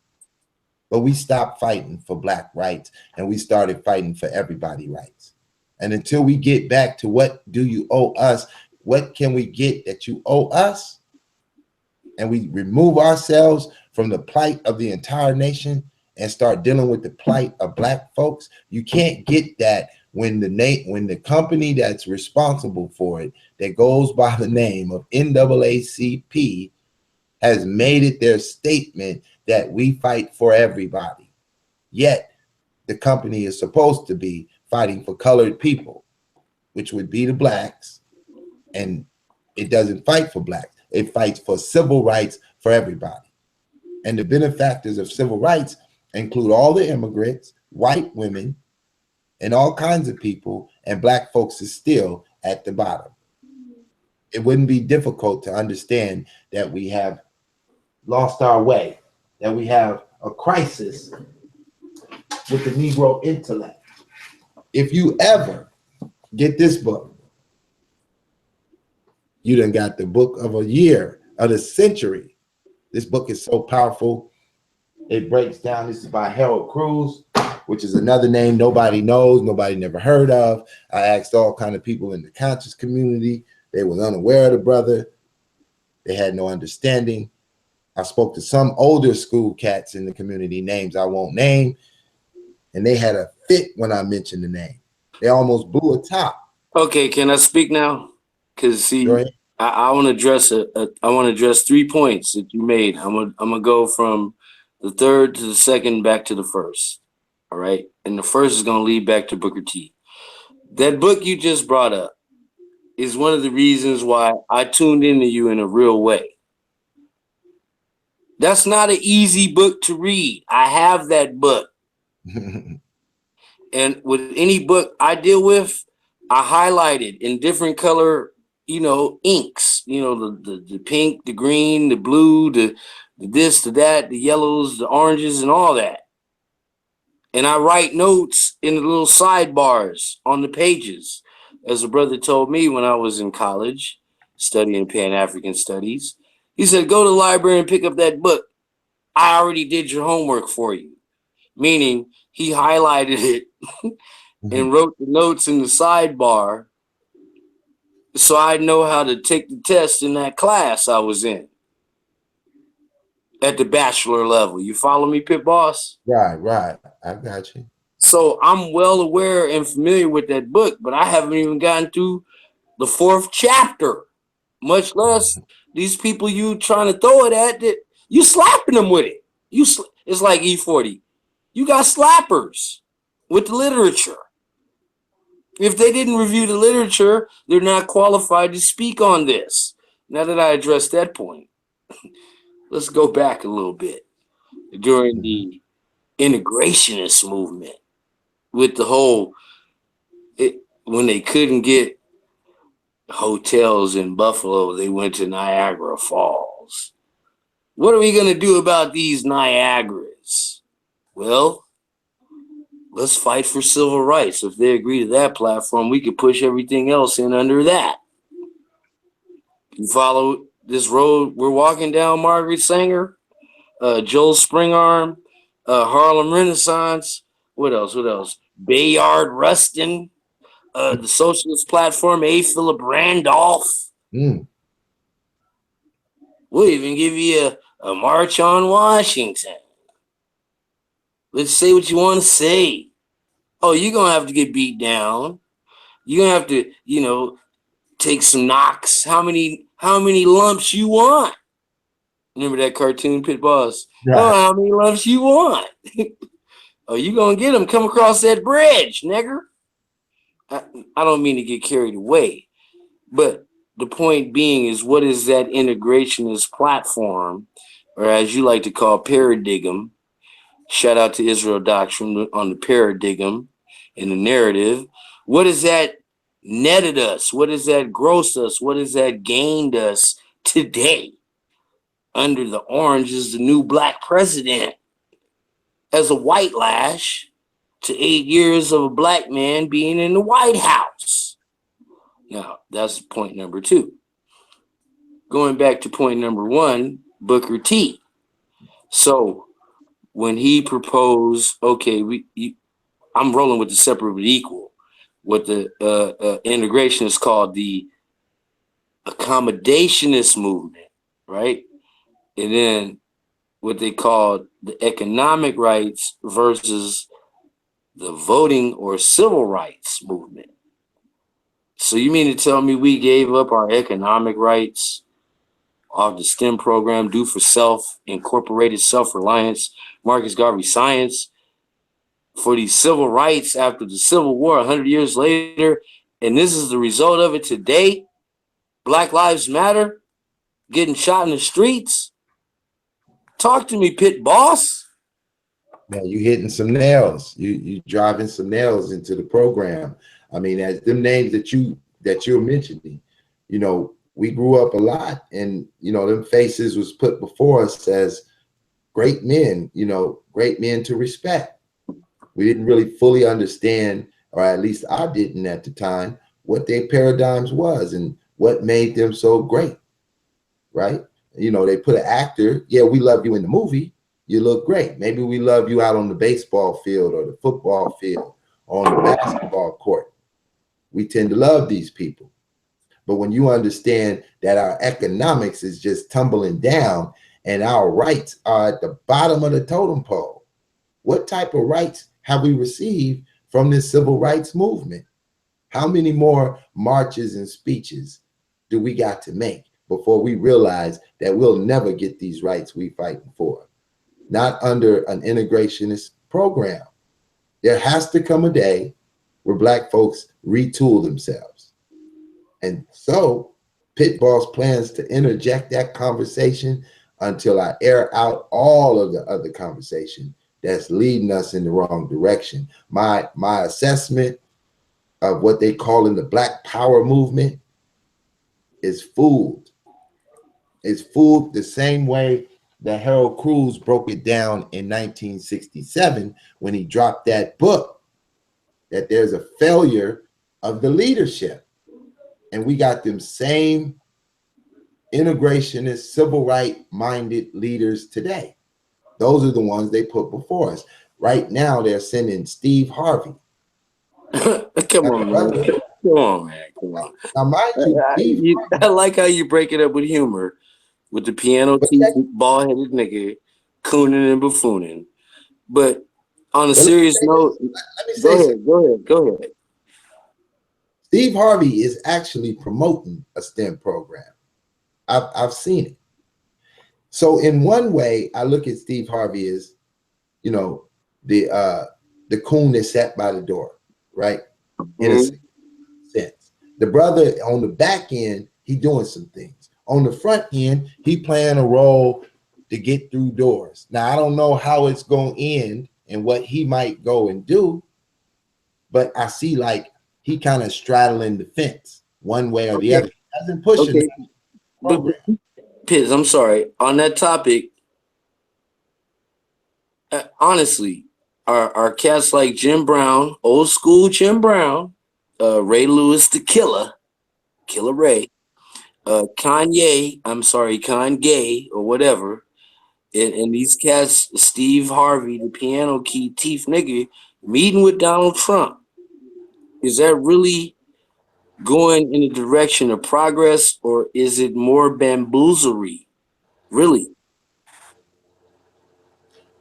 But we stopped fighting for Black rights and we started fighting for everybody rights. And until we get back to what do you owe us, what can we get that you owe us, and we remove ourselves from the plight of the entire nation and start dealing with the plight of Black folks, you can't get that when the company that's responsible for it, that goes by the name of NAACP, has made it their statement that we fight for everybody. Yet the company is supposed to be fighting for colored people, which would be the Blacks, and it doesn't fight for Blacks. It fights for civil rights for everybody. And the benefactors of civil rights include all the immigrants, white women, and all kinds of people, and Black folks is still at the bottom. It wouldn't be difficult to understand that we have lost our way, that we have a crisis with the Negro intellect. If you ever get this book, you done got the book of a year, of the century. This book is so powerful. It breaks down. This is by Harold Cruz, which is another name nobody knows, nobody never heard of. I asked all kind of people in the conscious community. They was unaware of the brother. They had no understanding. I spoke to some older school cats in the community, names I won't name, and they had a fit when I mentioned the name. They almost blew a top. Okay, can I speak now? Because see, Go ahead. I want to address I want to address 3 points that you made. I'm gonna go from the third to the second back to the first. All right, and the first is gonna lead back to Booker T. That book you just brought up is one of the reasons why I tuned into you in a real way. That's not an easy book to read. I have that book. And with any book I deal with, I highlight it in different color, inks, the pink, the green, the blue, the this, the that, the yellows, the oranges, and all that. And I write notes in the little sidebars on the pages. As a brother told me when I was in college studying Pan African studies, he said, go to the library and pick up that book. I already did your homework for you. Meaning he highlighted it Mhm. and wrote the notes in the sidebar so I know how to take the test in that class I was in at the bachelor level. You follow me, Pit Boss? Right, right. I got you. So I'm well aware and familiar with that book, but I haven't even gotten through the fourth chapter, much less Mhm. these people you trying to throw it at that you slapping them with it. It's like E40. You got slappers with the literature. If they didn't review the literature, they're not qualified to speak on this. Now that I addressed that point, let's go back a little bit. During Mhm. the integrationist movement, with the whole, when they couldn't get hotels in Buffalo, they went to Niagara Falls. What are we going to do about these Niagaras? Well, let's fight for civil rights. If they agree to that platform, we could push everything else in under that. You follow this road we're walking down, Margaret Sanger, Joel Springarm, Harlem Renaissance. What else? What else? Bayard Rustin, the Socialist Platform, A. Philip Randolph. Mm. We'll even give you a March on Washington. Let's say what you want to say. Oh, you're going to have to get beat down. You're going to have to, take some knocks. How many lumps you want? Remember that cartoon, Pit Boss? Oh, Right. how many lumps you want? Oh, you going to get them. Come across that bridge, nigger. I, I don't mean to get carried away, but the point being is what is that integrationist platform, or as you like to call paradigm? Shout out to Israel Doctrine on the paradigm and the narrative. What has that netted us? What has that grossed us? What has that gained us today under the orange is the new black president as a white lash to 8 years of a black man being in the White House? Now, that's point number two. Going back to point number one, Booker T. So when he proposed, okay, I'm rolling with the separate but equal. What the integration is called the accommodationist movement, right? And then what they call the economic rights versus the voting or civil rights movement. So you mean to tell me we gave up our economic rights off the STEM program, do for self, incorporated self-reliance, Marcus Garvey science, for these civil rights after the Civil War 100 years later, and this is the result of it today? Black Lives Matter, getting shot in the streets? Talk to me, Pit Boss. Man, you hitting some nails. You driving some nails into the program. I mean, as them names that you're mentioning, we grew up a lot, and them faces was put before us as great men. Great men to respect. We didn't really fully understand, or at least I didn't at the time, what their paradigms was and what made them so great. Right? They put an actor. Yeah, we love you in the movie. You look great. Maybe we love you out on the baseball field or the football field or on the basketball court. We tend to love these people. But when you understand that our economics is just tumbling down and our rights are at the bottom of the totem pole, what type of rights have we received from this civil rights movement? How many more marches and speeches do we got to make before we realize that we'll never get these rights we fighting for? Not under an integrationist program. There has to come a day where Black folks retool themselves. And so Pit Boss plans to interject that conversation until I air out all of the other conversation that's leading us in the wrong direction. My assessment of what they call in the Black Power movement is fooled. It's fooled the same way that Harold Cruz broke it down in 1967 when he dropped that book, that there's a failure of the leadership. And we got them same integrationist, civil right minded leaders today. Those are the ones they put before us. Right now, they're sending Steve Harvey. Come Now, on, man. brother, Come on, man. Come on. now mind you, Steve I Harvey, like how you break it up with humor, with the piano but teeth, check, bald headed nigga, cooning and buffooning. But on a but let me serious say note, this. Let me go say something. ahead, go ahead, go ahead. Steve Harvey is actually promoting a STEM program. I've seen it. So in one way, I look at Steve Harvey as, you know, the uh the coon that's sat by the door, right? In a Mhm. sense. The brother on the back end, he doing some things. On the front end, he playing a role to get through doors. Now I don't know how it's gonna end and what he might go and do, but I see like he kind of straddling the fence one way or the Okay, other. He hasn't pushed the okay. But program. Piz, I'm sorry. On that topic, honestly, are cats like Jim Brown, old school Jim Brown, Ray Lewis the Killer, Killer Ray, Kanye, I'm sorry, Kanye or whatever, and these cats, Steve Harvey, the piano key teeth nigga, meeting with Donald Trump. Is that really going in the direction of progress, or is it more bamboozlery? Really?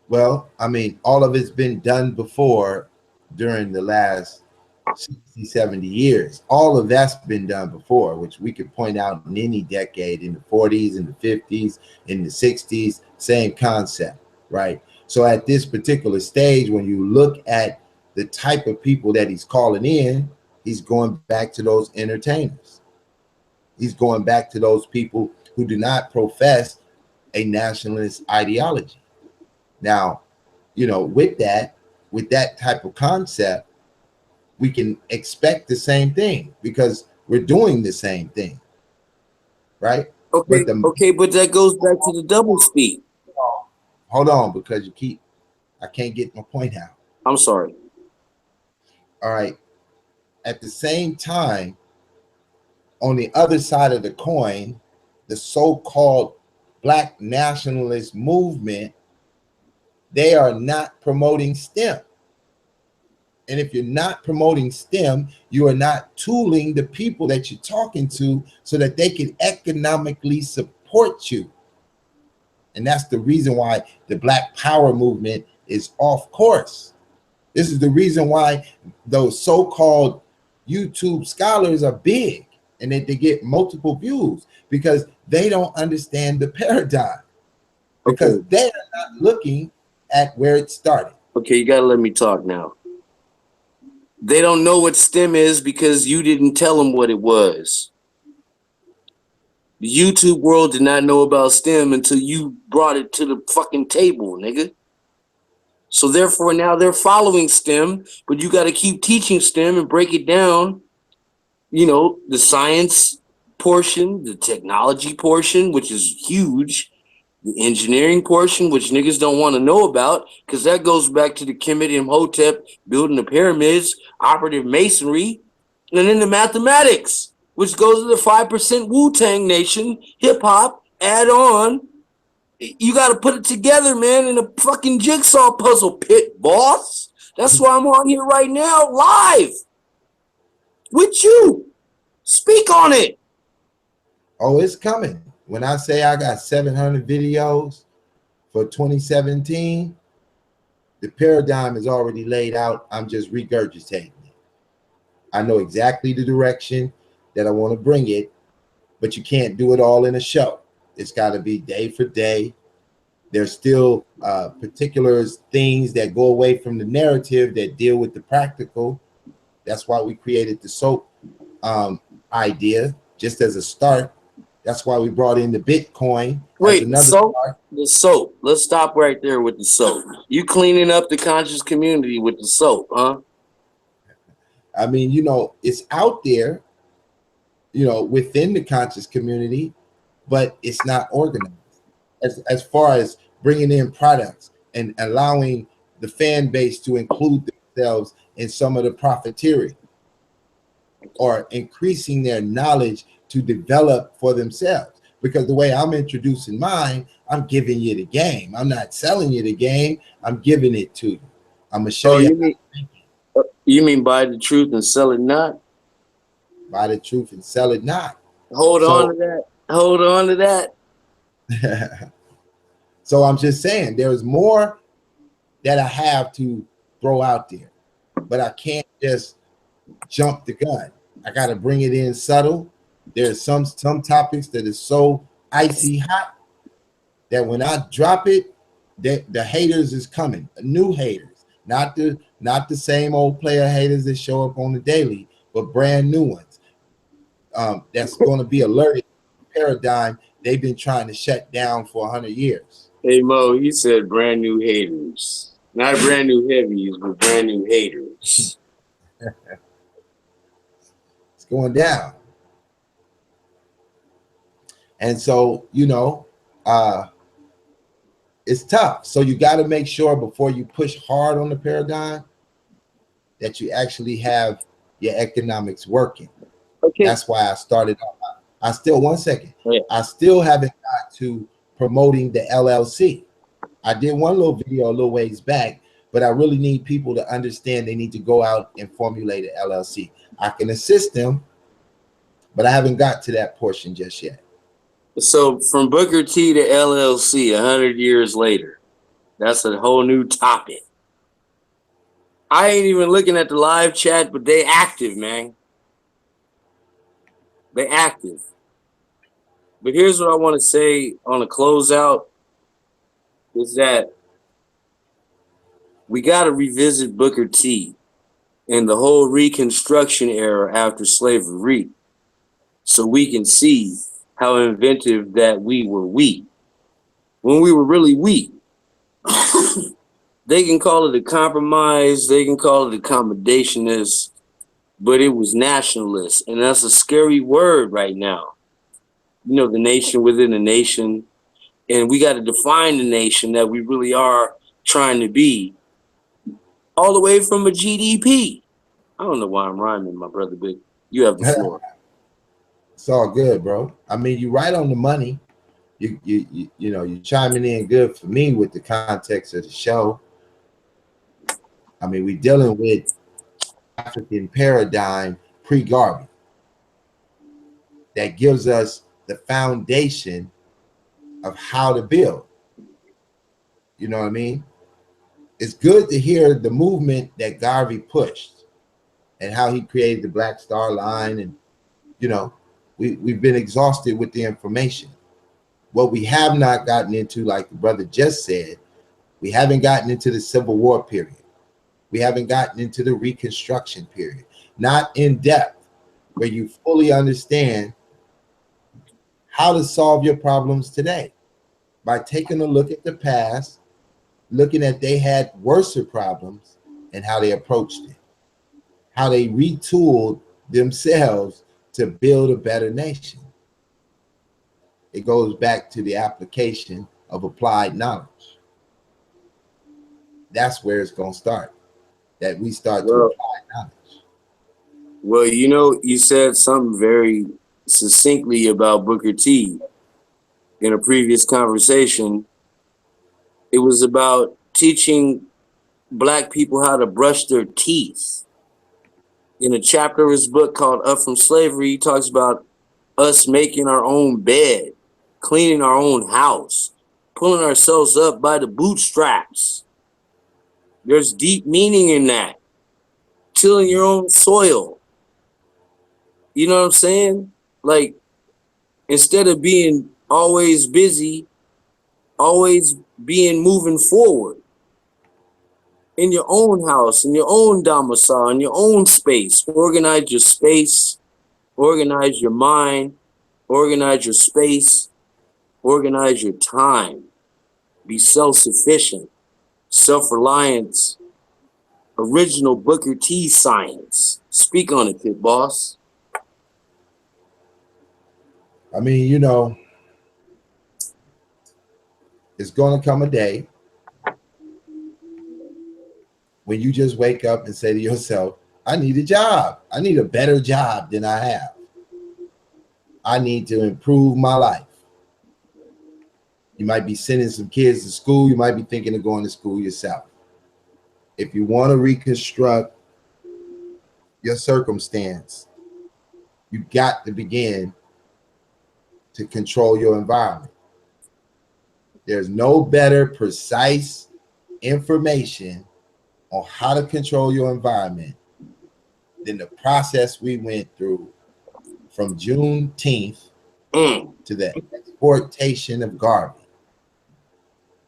Well, I mean, all of it's been done before during the last 60, 70 years. All of that's been done before, which we could point out in any decade, in the 40s, in the 50s, in the 60s, same concept, right? So at this particular stage, when you look at the type of people that he's calling in, he's going back to those entertainers. He's going back to those people who do not profess a nationalist ideology. Now, with that type of concept, we can expect the same thing because we're doing the same thing, right? Okay, But the okay, but that goes back to the double speak. hold on, because I can't get my point out. I'm sorry. All right. At the same time, on the other side of the coin, the so-called black nationalist movement, they are not promoting STEM. And if you're not promoting STEM, you are not tooling the people that you're talking to so that they can economically support you. And that's the reason why the Black Power movement is off course. This is the reason why those so-called YouTube scholars are big and that they get multiple views because they don't understand the paradigm, because Okay, they are not looking at where it started. okay, you gotta let me talk now. They don't know what STEM is because you didn't tell them what it was. The YouTube world did not know about STEM until you brought it to the fucking table, nigga. So therefore now they're following STEM, but you gotta keep teaching STEM and break it down, the science portion, the technology portion, which is huge, the engineering portion, which niggas don't want to know about, because that goes back to the Kemet Imhotep building the pyramids, operative masonry, and then the mathematics, which goes to the 5% Wu Tang Nation, hip hop, add on. You got to put it together, man, in a fucking jigsaw puzzle, pit boss. That's why I'm on here right now, live with you. Speak on it. Oh, it's coming. When I say I got 700 videos for 2017, the paradigm is already laid out. I'm just regurgitating it. I know exactly the direction that I want to bring it, but you can't do it all in a show. It's got to be day for day. There's still particular things that go away from the narrative that deal with the practical. That's why we created the soap idea just as a start. That's why we brought in the Bitcoin as Wait, the another soap? start. The soap. Let's stop right there with the soap. You cleaning up the conscious community with the soap, huh? I mean, it's out there, within the conscious community, but it's not organized. as far as bringing in products and allowing the fan base to include themselves in some of the profiteering or increasing their knowledge to develop for themselves. Because the way I'm introducing mine, I'm giving you the game. I'm not selling you the game. I'm giving it to you. I'm gonna show Oh, you you mean buy the truth and sell it not? buy the truth and sell it not. Hold on to So, that. Hold on to that. so I'm just saying there's more that I have to throw out there, but I can't just jump the gun. I got to bring it in subtle. There's some topics that is so icy hot that when I drop it, the haters is coming, new haters, not the same old player haters that show up on the daily, but brand new ones. That's going to be alerted to the paradigm they've been trying to shut down for 100 years. Hey Mo, he said brand new haters. Not brand new heavies, but brand new haters. It's going down, and so uh, it's tough. So you got to make sure before you push hard on the paradigm that you actually have your economics working. Okay. That's why I started off. I still, one second, Yeah. I still haven't got to promoting the LLC. I did one little video a little ways back, but I really need people to understand they need to go out and formulate an LLC. I can assist them, but I haven't got to that portion just yet. So from Booker T to LLC, 100 years later, that's a whole new topic. I ain't even looking at the live chat, but they active, man. They active. But here's what I want to say on a closeout is that we got to revisit Booker T and the whole Reconstruction era after slavery so we can see how inventive that we were when we were really we. They can call it a compromise, they can call it accommodationist, but it was nationalist, and that's a scary word right now. You know, the nation within a nation, and we got to define the nation that we really are trying to be, all the way from a GDP. I don't know why I'm rhyming, my brother, but you have the floor. It's all good, bro. I mean, you right on the money. You chiming in good for me with the context of the show. I mean, we're dealing with African paradigm pre-Garvey that gives us the foundation of how to build. You know what I mean? It's good to hear the movement that Garvey pushed and how he created the Black Star Line. And, we've been exhausted with the information. What we have not gotten into, like the brother just said, we haven't gotten into the Civil War period. We haven't gotten into the Reconstruction period. Not in depth, where you fully understand how to solve your problems today by taking a look at the past, looking at they had worse problems and how they approached it, how they retooled themselves to build a better nation. It goes back to the application of applied knowledge. That's where it's going to start, that we start to apply knowledge. Well, you said something very succinctly about Booker T in a previous conversation. It was about teaching Black people how to brush their teeth. In a chapter of his book called Up from Slavery, he talks about us making our own bed, cleaning our own house, pulling ourselves up by the bootstraps. There's deep meaning in that. Tilling your own soil. You know what I'm saying? Like, instead of being always busy, always being moving forward in your own house, in your own domicile, in your own space. Organize your space, organize your mind, organize your space, organize your time. Be self-sufficient, self-reliance, original Booker T science. Speak on it, Pit Boss. I mean, It's going to come a day when you just wake up and say to yourself, I need a job. I need a better job than I have. I need to improve my life. You might be sending some kids to school. You might be thinking of going to school yourself. If you want to reconstruct your circumstance, you got to begin to control your environment. There's no better precise information on how to control your environment than the process we went through from Juneteenth Mm. to the exportation of garbage.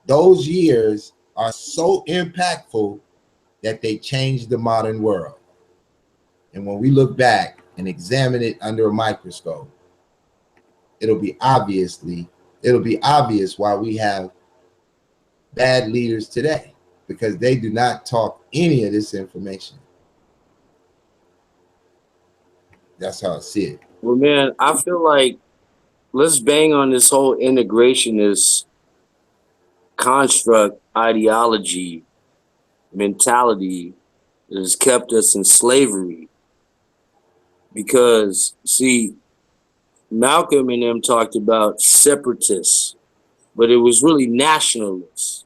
Those years are so impactful that they changed the modern world. And when we look back and examine it under a microscope, it'll be obvious why we have bad leaders today, because they do not talk any of this information. That's how I see it. Well, man, I feel like let's bang on this whole integrationist construct ideology mentality that has kept us in slavery. Because, see, Malcolm and them talked about separatists, but it was really nationalists.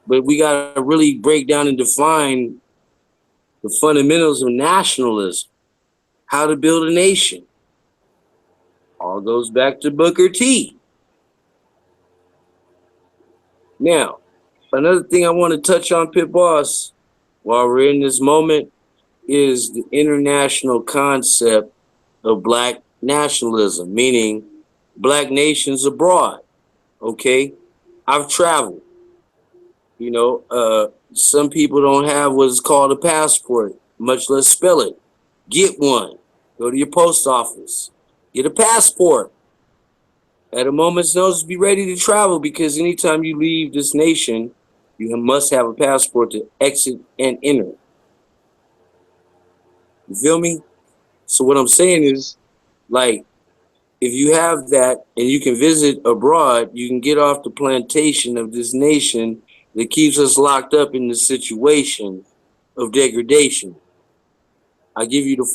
But we got to really break down and define the fundamentals of nationalism, how to build a nation. All goes back to Booker T. Now, another thing I want to touch on, Pit Boss, while we're in this moment, is the international concept of black nationalism, meaning black nations abroad. Okay, I've traveled. Some people don't have what's called a passport, much less spell it. Get one. Go to your post office. Get a passport. At a moment's notice, be ready to travel, because anytime you leave this nation, you must have a passport to exit and enter. You feel me? So what I'm saying is, like, if you have that and you can visit abroad, you can get off the plantation of this nation that keeps us locked up in the situation of degradation. I give you the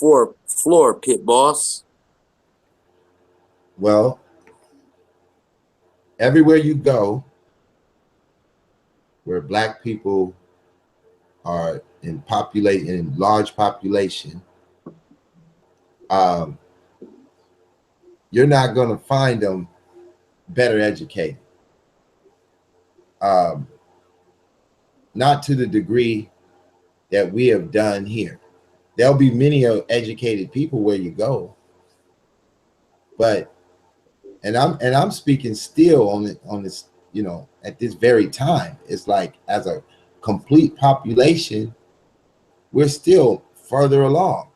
floor, Pit Boss. Well, everywhere you go where black people are in large population, um, you're not going to find them better educated. Um, not to the degree that we have done here. There'll be many educated people where you go, but I'm speaking still on this, at this very time. It's like, as a complete population, we're still further along.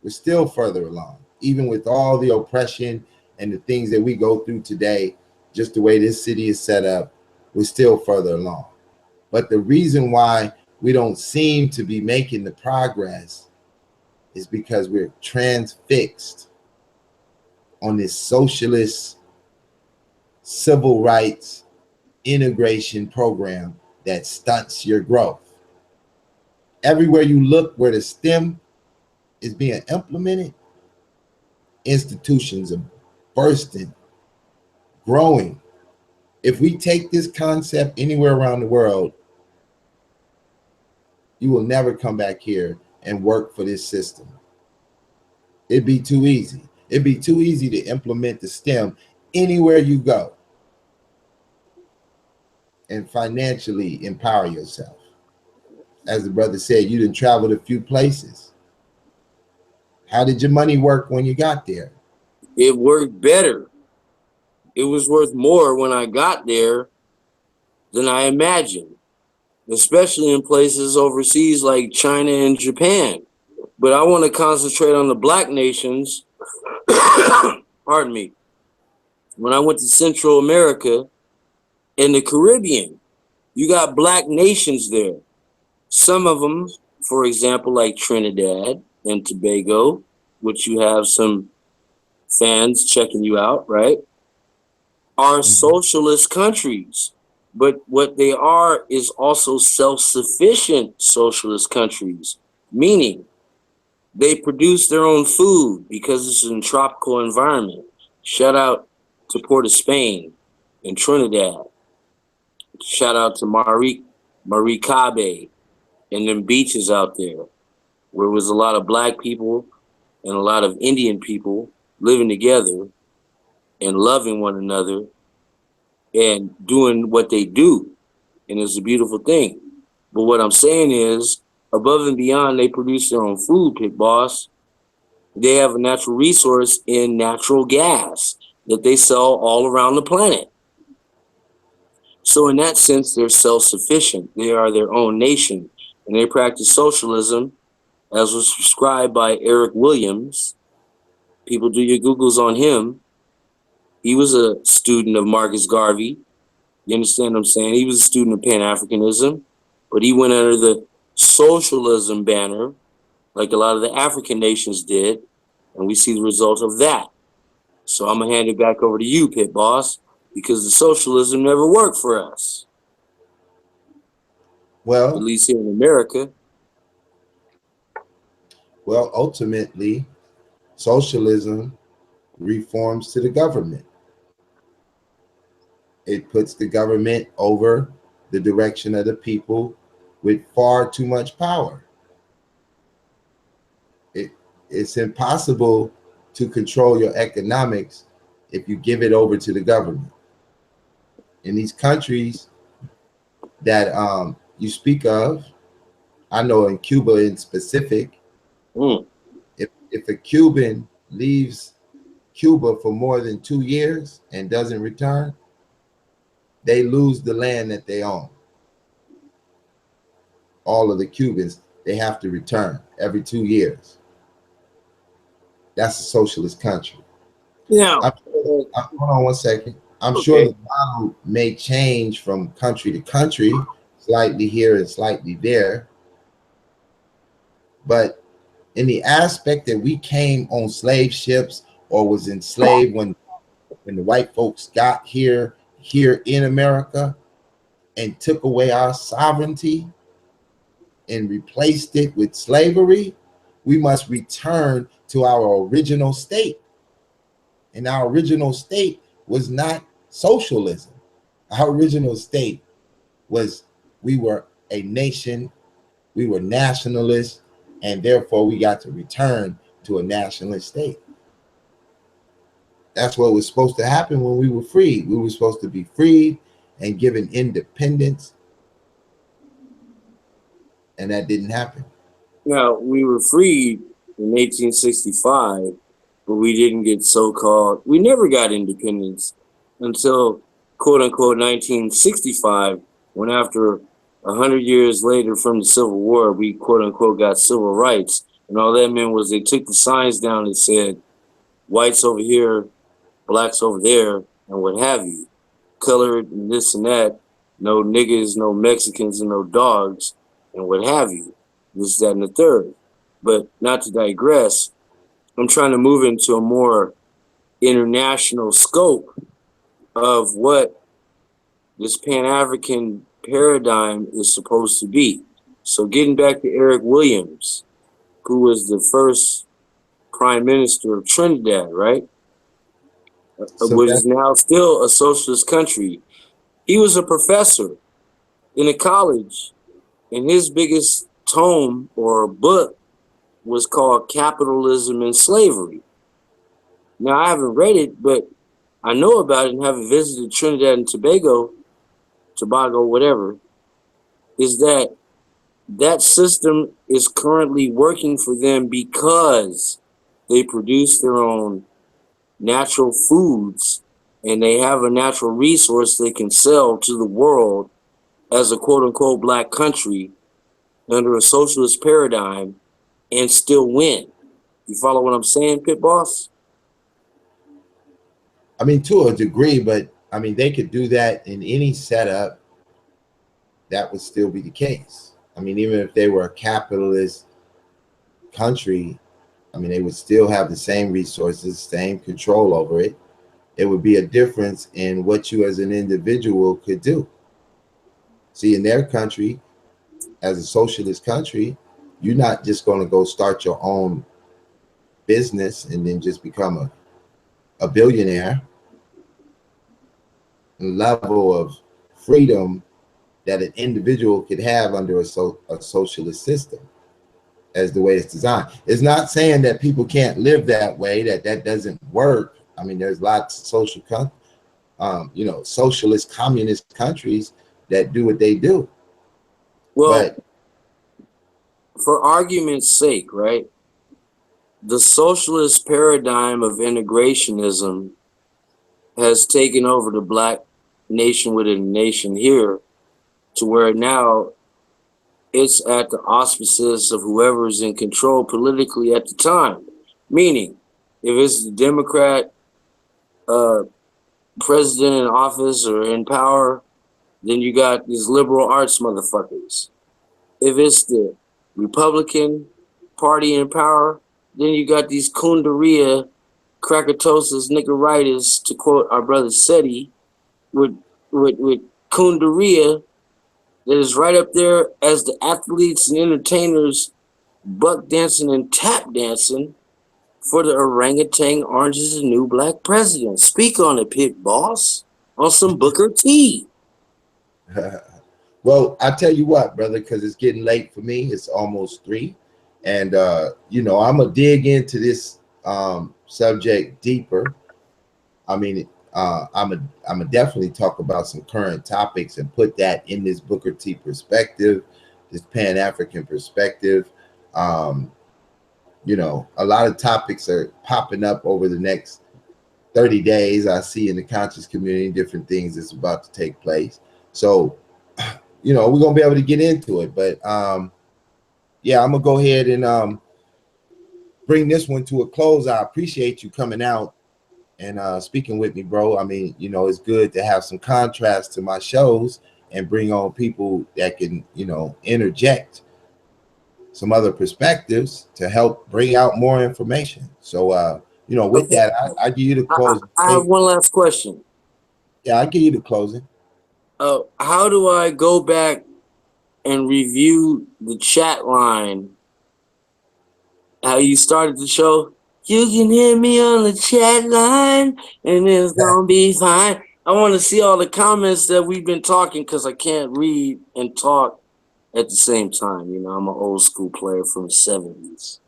We're still further along, even with all the oppression and the things that we go through today. Just the way this city is set up, we're still further along. But the reason why we don't seem to be making the progress is because we're transfixed on this socialist civil rights integration program that stunts your growth. Everywhere you look where the STEM is being implemented, institutions are bursting, growing. If we take this concept anywhere around the world, you will never come back here and work for this system. It'd be too easy. It'd be too easy to implement the STEM anywhere you go and financially empower yourself. As the brother said, you didn't travel a few places. How did your money work when you got there? It worked better. It was worth more when I got there than I imagined, especially in places overseas like China and Japan. But I want to concentrate on the black nations. Pardon me. When I went to Central America and the Caribbean, you got black nations there. Some of them, for example, like Trinidad and Tobago, which you have some fans checking you out, right? are Mhm. socialist countries. But what they are is also self sufficient socialist countries, meaning they produce their own food because it's in a tropical environment. Shout out to Port of Spain and Trinidad. Shout out to Marie Cabe and them beaches out there where there was a lot of black people and a lot of Indian people living together and loving one another and doing what they do. And it's a beautiful thing. But what I'm saying is, above and beyond, they produce their own food, Pit Boss. They have a natural resource in natural gas that they sell all around the planet. So, in that sense, they're self sufficient. They are their own nation. And they practice socialism as was prescribed by Eric Williams. People do your Googles on him. He was a student of Marcus Garvey. You understand what I'm saying? He was a student of Pan Africanism, but he went under the socialism banner, like a lot of the African nations did, and we see the result of that. So I'm gonna hand it back over to you, Pit Boss, because the socialism never worked for us, at Well, least here in America. well, ultimately, socialism reforms to the government. It puts the government over the direction of the people with far too much power. It, it's impossible to control your economics if you give it over to the government. In these countries that you speak of, I know in Cuba in specific, Mm. if a Cuban leaves Cuba for more than 2 years and doesn't return, they lose the land that they own. All of the Cubans, they have to return every 2 years. That's a socialist country. Now, Hold on one second. I'm sure okay. the model may change from country to country, slightly here and slightly there. But in the aspect that we came on slave ships or was enslaved when the white folks got here in America and took away our sovereignty and replaced it with slavery, we must return to our original state. And our original state was not socialism. Our original state was we were a nation, we were nationalists, and therefore we got to return to a nationalist state. That's what was supposed to happen when we were freed. We were supposed to be freed and given independence, and that didn't happen. Now, we were freed in 1865, but we didn't get so called, we never got independence until quote unquote 1965, when after 100 years later from the Civil War, we quote unquote got civil rights. And all that meant was they took the signs down that said whites over here, blacks over there, and what have you, colored and this and that, no niggas, no Mexicans, and no dogs, and what have you, this, that, and the third. But not to digress, I'm trying to move into a more international scope of what this Pan African paradigm is supposed to be. So, getting back to Eric Williams, who was the first prime minister of Trinidad, right? So Which that is now still a socialist country. He was a professor in a college, and his biggest tome or book was called Capitalism and Slavery. Now, I haven't read it, but I know about it and haven't visited Trinidad and Tobago, whatever, is that that system is currently working for them because they produce their own natural foods and they have a natural resource they can sell to the world as a quote unquote black country under a socialist paradigm and still win. You follow what I'm saying, Pit Boss? I mean, to a degree, but I mean, they could do that in any setup. That would still be the case. I mean, even if they were a capitalist country, I mean, they would still have the same resources, same control over it. it would be a difference in what you as an individual could do. See, in their country, as a socialist country, you're not just going to go start your own business and then just become a billionaire. Level of freedom that an individual could have under a socialist system as the way it's designed. It's not saying that people can't live that way, that doesn't work. I mean, there's lots of socialist communist countries that do what they do. Well, But for argument's sake, right? The socialist paradigm of integrationism has taken over the black nation within a nation here to where now it's at the auspices of whoever's in control politically at the time. Meaning, if it's the Democrat uh, president in office or in power, then you got these liberal arts motherfuckers. If it's the Republican Party in power, then you got these Kundaria, Krakatosis, Niggeritis, to quote our brother Seti, with Kundaria that is right up there as the athletes and entertainers buck dancing and tap dancing for the orangutan orange is the new black president. Speak on it, pit boss. On some Booker T. well, I tell you what, brother, because it's getting late for me. It's almost 3, and I'm gonna dig into this subject deeper. I mean, I'm a definitely talk about some current topics and put that in this Booker T perspective, this Pan African perspective. Um, a lot of topics are popping up over the next 30 days. I see in the conscious community different things that's about to take place. So, we're gonna be able to get into it. But yeah, I'm gonna go ahead and bring this one to a close. I appreciate you coming out and speaking with me, bro. I mean, it's good to have some contrast to my shows and bring on people that can, interject some other perspectives to help bring out more information. So, with Okay. that, I give you the closing. I have one last question. Yeah, I give you the closing. How do I go back and review the chat line? How you started the show? You can hear me on the chat line, and it's gonna be fine. I want to see all the comments that we've been talking because I can't read and talk at the same time. I'm an old school player from the 70s.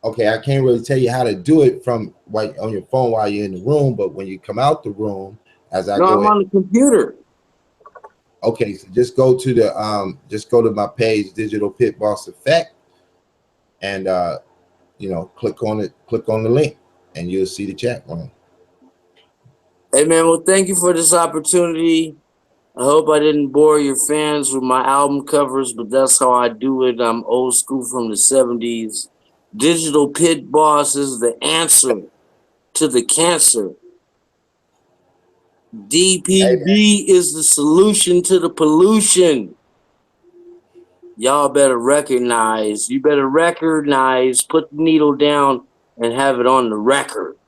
Okay, I can't really tell you how to do it from on your phone while you're in the room, but when you come out the room, as I No, go I'm in, on the computer. okay, so just go to my page, Digital Pit Boss Effect, and click on it, click on the link, and you'll see the chat room. Hey man, well thank you for this opportunity. I hope I didn't bore your fans with my album covers, but that's how I do it. I'm old school from the 70s. Digital Pit Boss is the answer to the cancer. Hey man, DPB is the solution to the pollution. Y'all better recognize, put the needle down and have it on the record.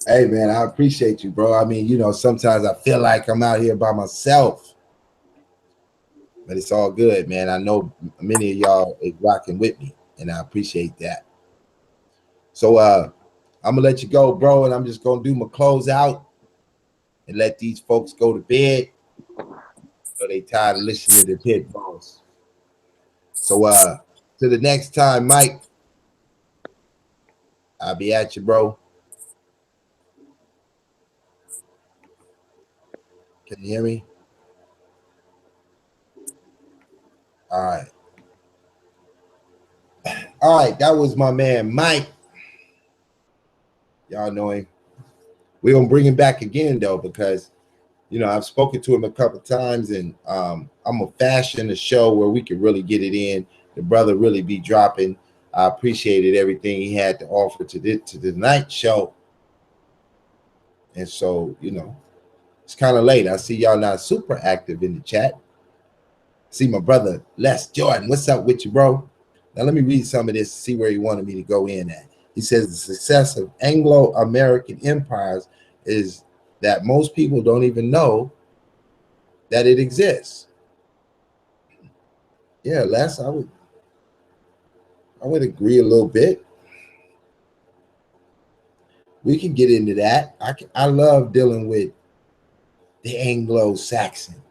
hey man, I appreciate you, bro. I mean, sometimes I feel like I'm out here by myself, but it's all good, man. I know many of y'all is rocking with me, and I appreciate that. So I'm gonna let you go, bro, and I'm just gonna do my close out and let these folks go to bed so they tired of listening to Pit Boss. So to the next time, Mike, I'll be at you, bro. Can you hear me? All right. All right, that was my man Mike. Y'all know him. We're gonna bring him back again though, because I've spoken to him a couple times, and I'm gonna fashion a show where we can really get it in. The brother really be dropping. I appreciated everything he had to offer to the night show. And so, it's kind of late. I see y'all not super active in the chat. See my brother Les Jordan. What's up with you, bro? Now let me read some of this, see where he wanted me to go in at. He says the success of Anglo-American empires is that most people don't even know that it exists. Yeah, Les, I would agree a little bit. We can get into that. I love dealing with the Anglo-Saxon.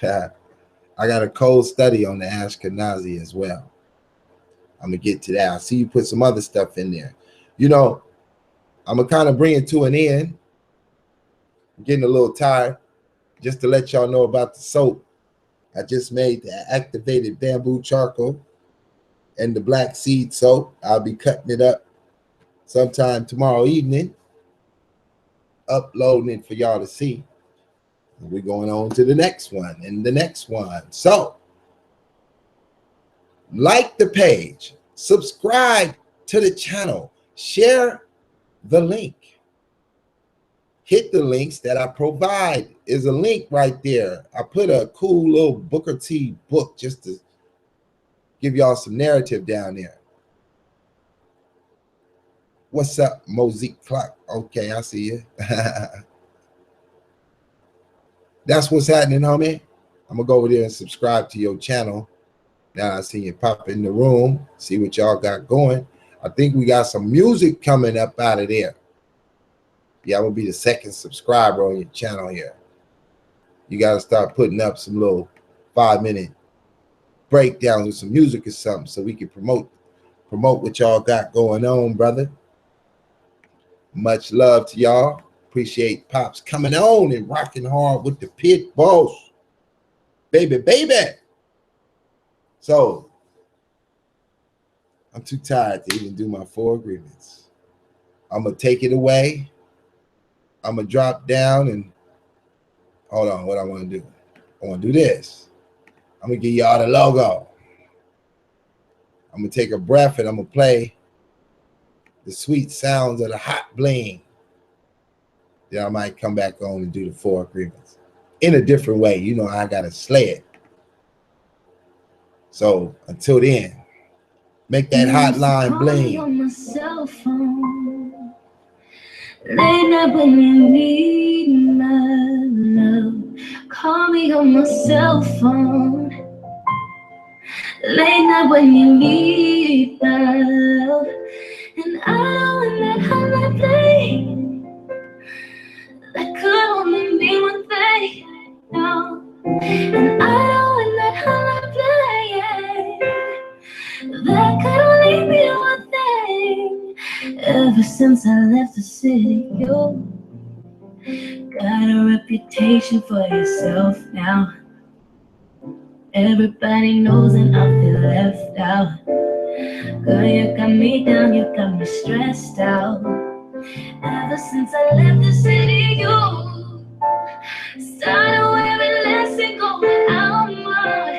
I got a cold study on the Ashkenazi as well. I'm gonna get to that. I see you put some other stuff in there. You know, I'm gonna kind of bring it to an end. I'm getting a little tired. Just to let y'all know about the soap, I just made the activated bamboo charcoal and the black seed soap. I'll be cutting it up sometime tomorrow evening, uploading it for y'all to see. We're going on to the next one and the next one. So, like the page, subscribe to the channel, share the link. Hit the links that I provide. Is a link right there. I put a cool little Booker T book just to give y'all some narrative down there. What's up, Mosaic Clock? Okay, I see you. That's what's happening, homie. I'm gonna go over there and subscribe to your channel. Now I see you pop in the room, see what y'all got going. I think we got some music coming up out of there. Yeah, I'm gonna be the second subscriber on your channel here. You gotta start putting up some little 5-minute breakdowns with some music or something so we can promote what y'all got going on, brother. Much love to y'all. Appreciate Pops coming on and rocking hard with the pit boss. Baby. So, I'm too tired to even do my 4 agreements. I'm going to take it away. I'm going to drop down and hold on. What I want to do? I want to do this. I'm going to give y'all the logo. I'm going to take a breath and I'm going to play the sweet sounds of the hot bling. Then I might come back on and do the 4 agreements in a different way. You know, I got to slay it. So until then, make that hotline bling. On my cell phone. Late night when you need my love. Call me on my cell phone. Late night when you need my love. And I know in that hotline bling, that could only mean one thing. No. And I know in that hotline bling, that could only mean one thing. Ever since I left the city, you got a reputation for yourself now. Everybody knows and I feel left out. Girl, you got me down, you got me stressed out. Ever since I left the city, you started wearing less and going out more.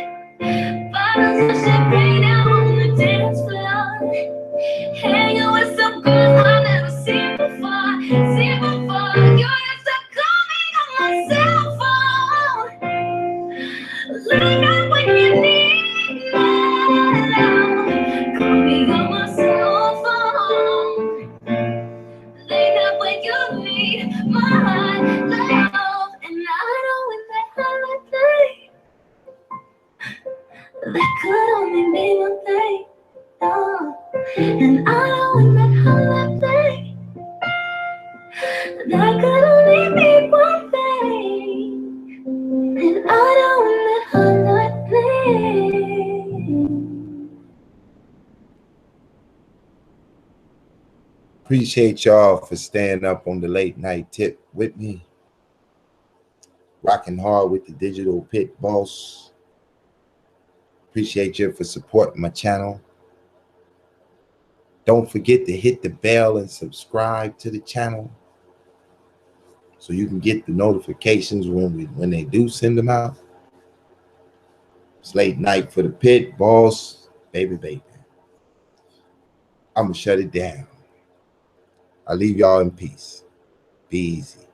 Bottles of champagne out on the dance floor. Hanging with some girls I've never seen before. You used to call me on my cell phone. Late night when you need my love. Call me on my cell phone. Late night when you need my love. And I know in that hotline bling, that could only mean one thing. Oh. And I know in that hotline bling, that could only mean one thing. And I know in that hotline bling. Appreciate y'all for staying up on the late night tip with me. Rocking hard with the digital pit boss. Appreciate you for supporting my channel. Don't forget to hit the bell and subscribe to the channel so you can get the notifications when they do send them out. It's late night for the pit boss. Baby. I'm going to shut it down. I leave y'all in peace. Be easy.